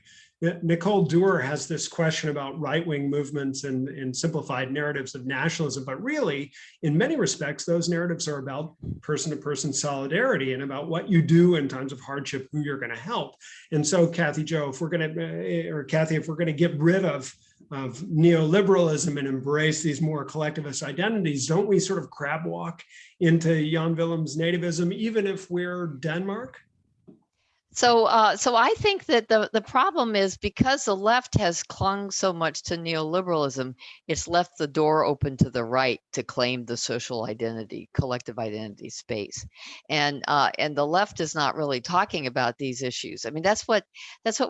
Nicole Dewar has this question about right-wing movements and simplified narratives of nationalism, but really, in many respects, those narratives are about person-to-person solidarity and about what you do in times of hardship, who you're going to help. And so, Kathy Jo, if we're going to get rid of neoliberalism and embrace these more collectivist identities, don't we sort of crab walk into Jan Willem's nativism, even if we're Denmark? So I think that the problem is because the left has clung so much to neoliberalism, it's left the door open to the right to claim the social identity, collective identity space, and the left is not really talking about these issues. I mean, that's what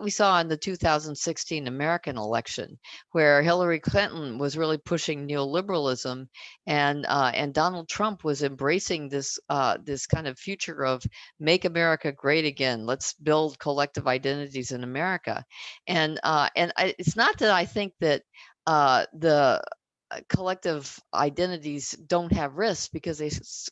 we saw in the 2016 American election, where Hillary Clinton was really pushing neoliberalism, and Donald Trump was embracing this this kind of future of make America great again. Let's build collective identities in America. It's not that I think that the collective identities don't have risks, because they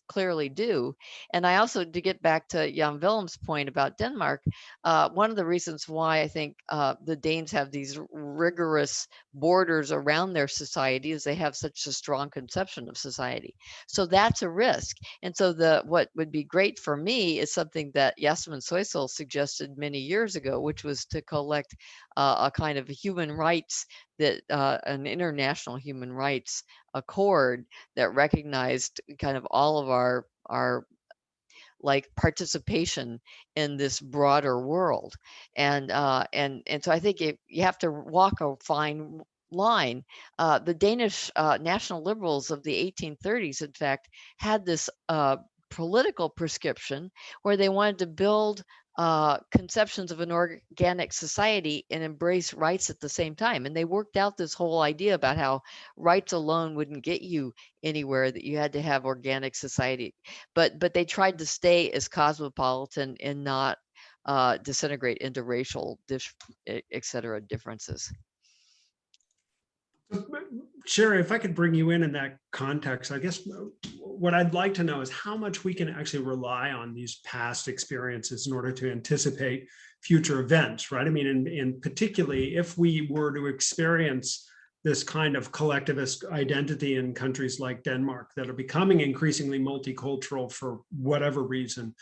clearly do. And I also, to get back to Jan Willem's point about Denmark, one of the reasons why I think the Danes have these rigorous borders around their society is they have such a strong conception of society. So that's a risk. And so what would be great for me is something that Jasmin Soysel suggested many years ago, which was to collect a kind of human rights, that an international human rights accord that recognized kind of all of our like participation in this broader world. And so I think you have to walk a fine line. The Danish national liberals of the 1830s, in fact, had this political prescription where they wanted to build conceptions of an organic society and embrace rights at the same time. And they worked out this whole idea about how rights alone wouldn't get you anywhere, that you had to have organic society. But they tried to stay as cosmopolitan and not disintegrate into racial, et cetera, differences. Sherry, if I could bring you in that context, I guess what I'd like to know is how much we can actually rely on these past experiences in order to anticipate future events, right? I mean, and particularly if we were to experience this kind of collectivist identity in countries like Denmark that are becoming increasingly multicultural for whatever reason,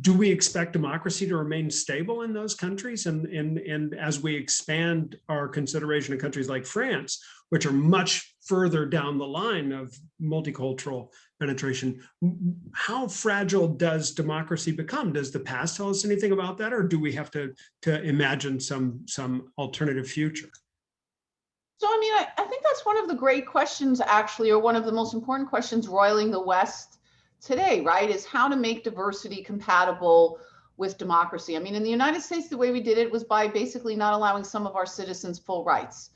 do we expect democracy to remain stable in those countries? And as we expand our consideration of countries like France, which are much further down the line of multicultural penetration, how fragile does democracy become? Does the past tell us anything about that, or do we have to imagine some alternative future? So, I mean, I think that's one of the great questions, actually, or one of the most important questions roiling the West today, right, is how to make diversity compatible with democracy. I mean, in the United States, the way we did it was by basically not allowing some of our citizens full rights.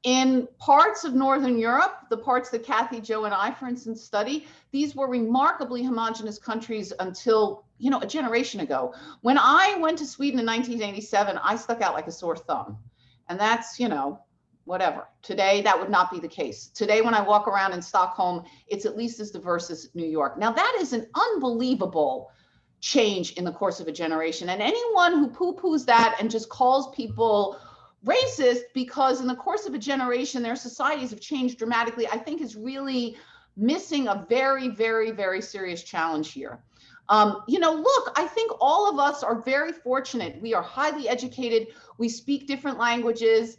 In parts of Northern Europe, the parts that Kathy, Joe, and I, for instance, study, these were remarkably homogenous countries until, you know, a generation ago. When I went to Sweden in 1987, I stuck out like a sore thumb. And that's, you know, whatever. Today, that would not be the case. Today, when I walk around in Stockholm, it's at least as diverse as New York. Now, that is an unbelievable change in the course of a generation. And anyone who poo-poos that and just calls people racist because in the course of a generation, their societies have changed dramatically, I think is really missing a very, very, very serious challenge here. You know, look, I think all of us are very fortunate. We are highly educated. We speak different languages,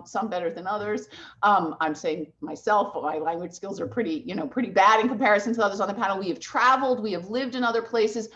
some better than others. I'm saying myself, my language skills are pretty, you know, pretty bad in comparison to others on the panel. We have traveled, we have lived in other places.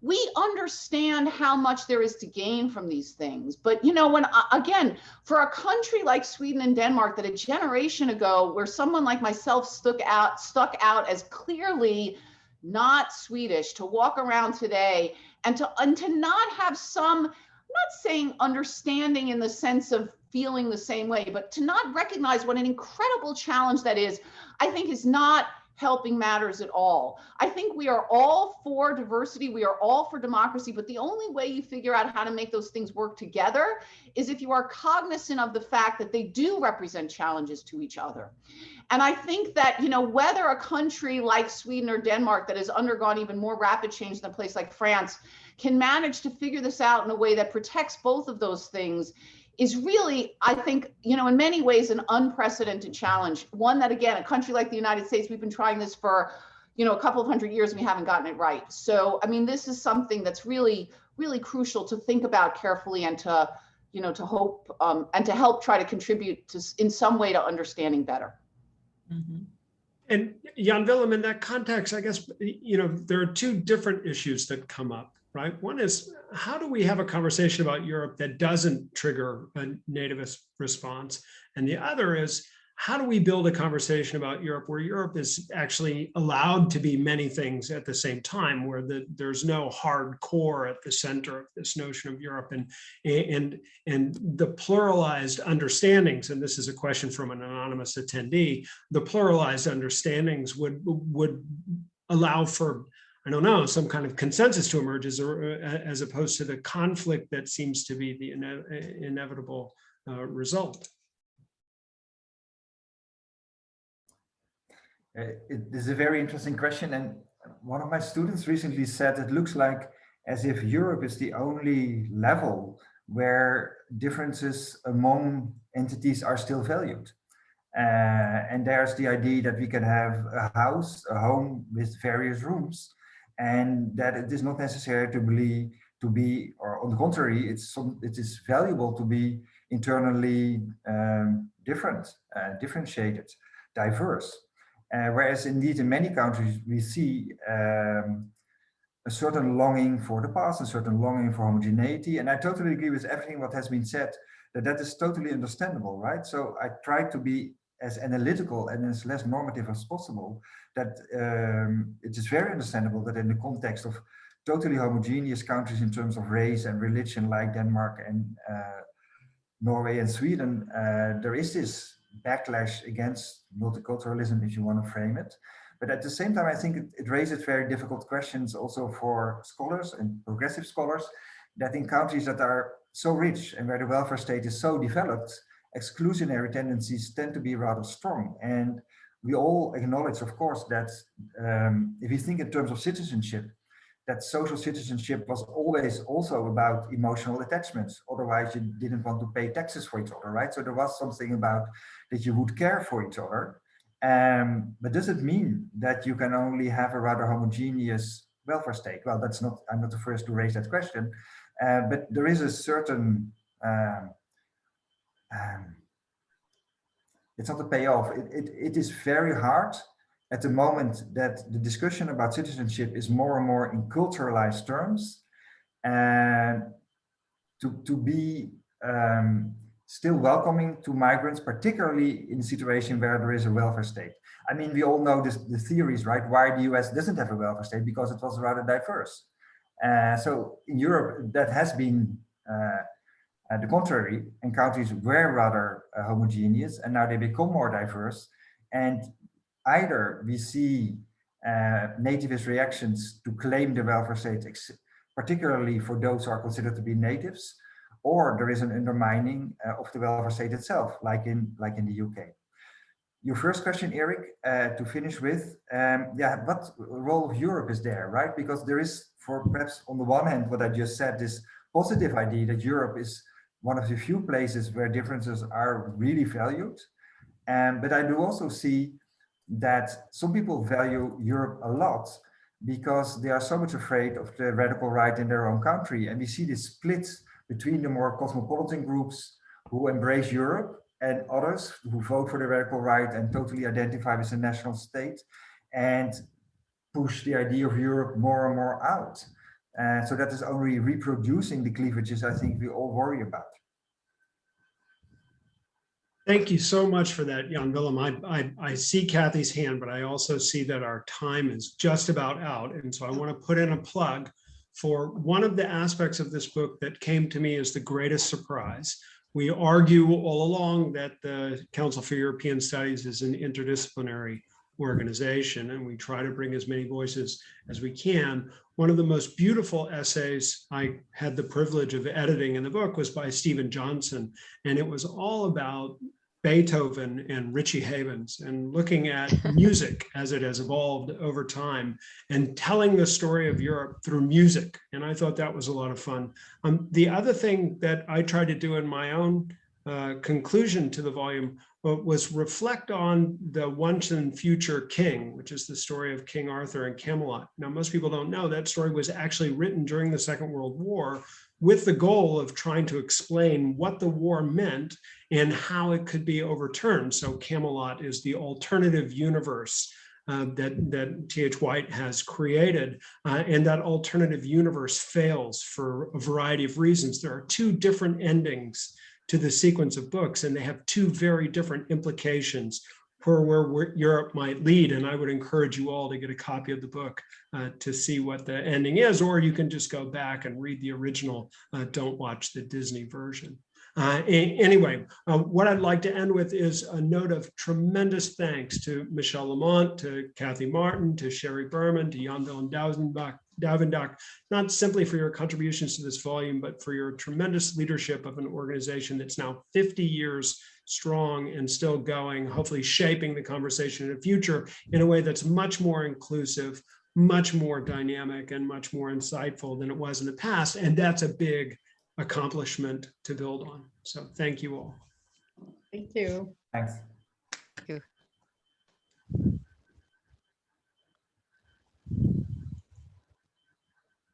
We understand how much there is to gain from these things. But, you know, when, again, for a country like Sweden and Denmark that a generation ago, where someone like myself stuck out as clearly not Swedish, to walk around today and to not have some, I'm not saying understanding in the sense of feeling the same way, but to not recognize what an incredible challenge that is, I think is not helping matters at all. I think we are all for diversity. We are all for democracy, but the only way you figure out how to make those things work together is if you are cognizant of the fact that they do represent challenges to each other. And I think that, you know, whether a country like Sweden or Denmark that has undergone even more rapid change than a place like France can manage to figure this out in a way that protects both of those things is really, I think, you know, in many ways, an unprecedented challenge. One that, again, a country like the United States, we've been trying this for, you know, a couple of hundred years and we haven't gotten it right. So, I mean, this is something that's really, really crucial to think about carefully and to, you know, to hope and to help try to contribute to, in some way, to understanding better. Mm-hmm. And Jan Willem, in that context, I guess, you know, there are two different issues that come up. right? One is, how do we have a conversation about Europe that doesn't trigger a nativist response? And the other is, how do we build a conversation about Europe where Europe is actually allowed to be many things at the same time, where there's no hard core at the center of this notion of Europe, and the pluralized understandings, and this is a question from an anonymous attendee, the pluralized understandings would allow for, I don't know, some kind of consensus to emerge as opposed to the conflict that seems to be the inevitable result. It is a very interesting question, and one of my students recently said it looks like as if Europe is the only level where differences among entities are still valued. And there's the idea that we can have a house, a home with various rooms, and that it is not necessary to be, or on the contrary, it is valuable to be internally differentiated, diverse. Whereas indeed in many countries we see a certain longing for the past, a certain longing for homogeneity, and I totally agree with everything what has been said, that is totally understandable, right? So I try to be as analytical and as less normative as possible, that it is very understandable that in the context of totally homogeneous countries in terms of race and religion like Denmark and Norway and Sweden, there is this backlash against multiculturalism, if you want to frame it. But at the same time, I think it raises very difficult questions also for scholars and progressive scholars, that in countries that are so rich and where the welfare state is so developed, exclusionary tendencies tend to be rather strong. And we all acknowledge, of course, that if you think in terms of citizenship, that social citizenship was always also about emotional attachments. Otherwise, you didn't want to pay taxes for each other, right? So there was something about that you would care for each other. But does it mean that you can only have a rather homogeneous welfare state? Well, that's not, I'm not the first to raise that question, but there is a certain, it's not a payoff. It is very hard at the moment that the discussion about citizenship is more and more in culturalized terms, and to be still welcoming to migrants, particularly in a situation where there is a welfare state. I mean, we all know this, the theories, right? Why the US doesn't have a welfare state, because it was rather diverse. So in Europe, that has been the contrary, and countries were rather homogeneous, and now they become more diverse. And either we see nativist reactions to claim the welfare state, particularly for those who are considered to be natives, or there is an undermining of the welfare state itself, like in the UK. Your first question, Eric, to finish with, yeah, what role of Europe is there, right? Because there is, for perhaps on the one hand, what I just said, this positive idea that Europe is one of the few places where differences are really valued. But I do also see that some people value Europe a lot because they are so much afraid of the radical right in their own country. And we see this split between the more cosmopolitan groups who embrace Europe and others who vote for the radical right and totally identify with the national state and push the idea of Europe more and more out. So that is only reproducing the cleavages I think we all worry about. Thank you so much for that, Jan Willem. I see Kathy's hand, but I also see that our time is just about out. And so I want to put in a plug for one of the aspects of this book that came to me as the greatest surprise. We argue all along that the Council for European Studies is an interdisciplinary organization, and we try to bring as many voices as we can. One of the most beautiful essays I had the privilege of editing in the book was by Stephen Johnson, and it was all about Beethoven and Richie Havens and looking at music as it has evolved over time and telling the story of Europe through music. And I thought that was a lot of fun. The other thing that I tried to do in my own conclusion to the volume was reflect on the once and future king, which is the story of King Arthur and Camelot. Now, most people don't know that story was actually written during the Second World War with the goal of trying to explain what the war meant and how it could be overturned. So Camelot is the alternative universe that T.H. White has created, and that alternative universe fails for a variety of reasons. There are two different endings to the sequence of books, and they have two very different implications for where Europe might lead. And I would encourage you all to get a copy of the book to see what the ending is, or you can just go back and read the original. Don't watch the Disney version. Anyway, what I'd like to end with is a note of tremendous thanks to Michelle Lamont, to Kathy Martin, to Sherry Berman, to Jan Willem Davendak, not simply for your contributions to this volume, but for your tremendous leadership of an organization that's now 50 years strong and still going, hopefully shaping the conversation in the future in a way that's much more inclusive, much more dynamic, and much more insightful than it was in the past. And that's a big accomplishment to build on. So thank you all. Thank you. Thanks.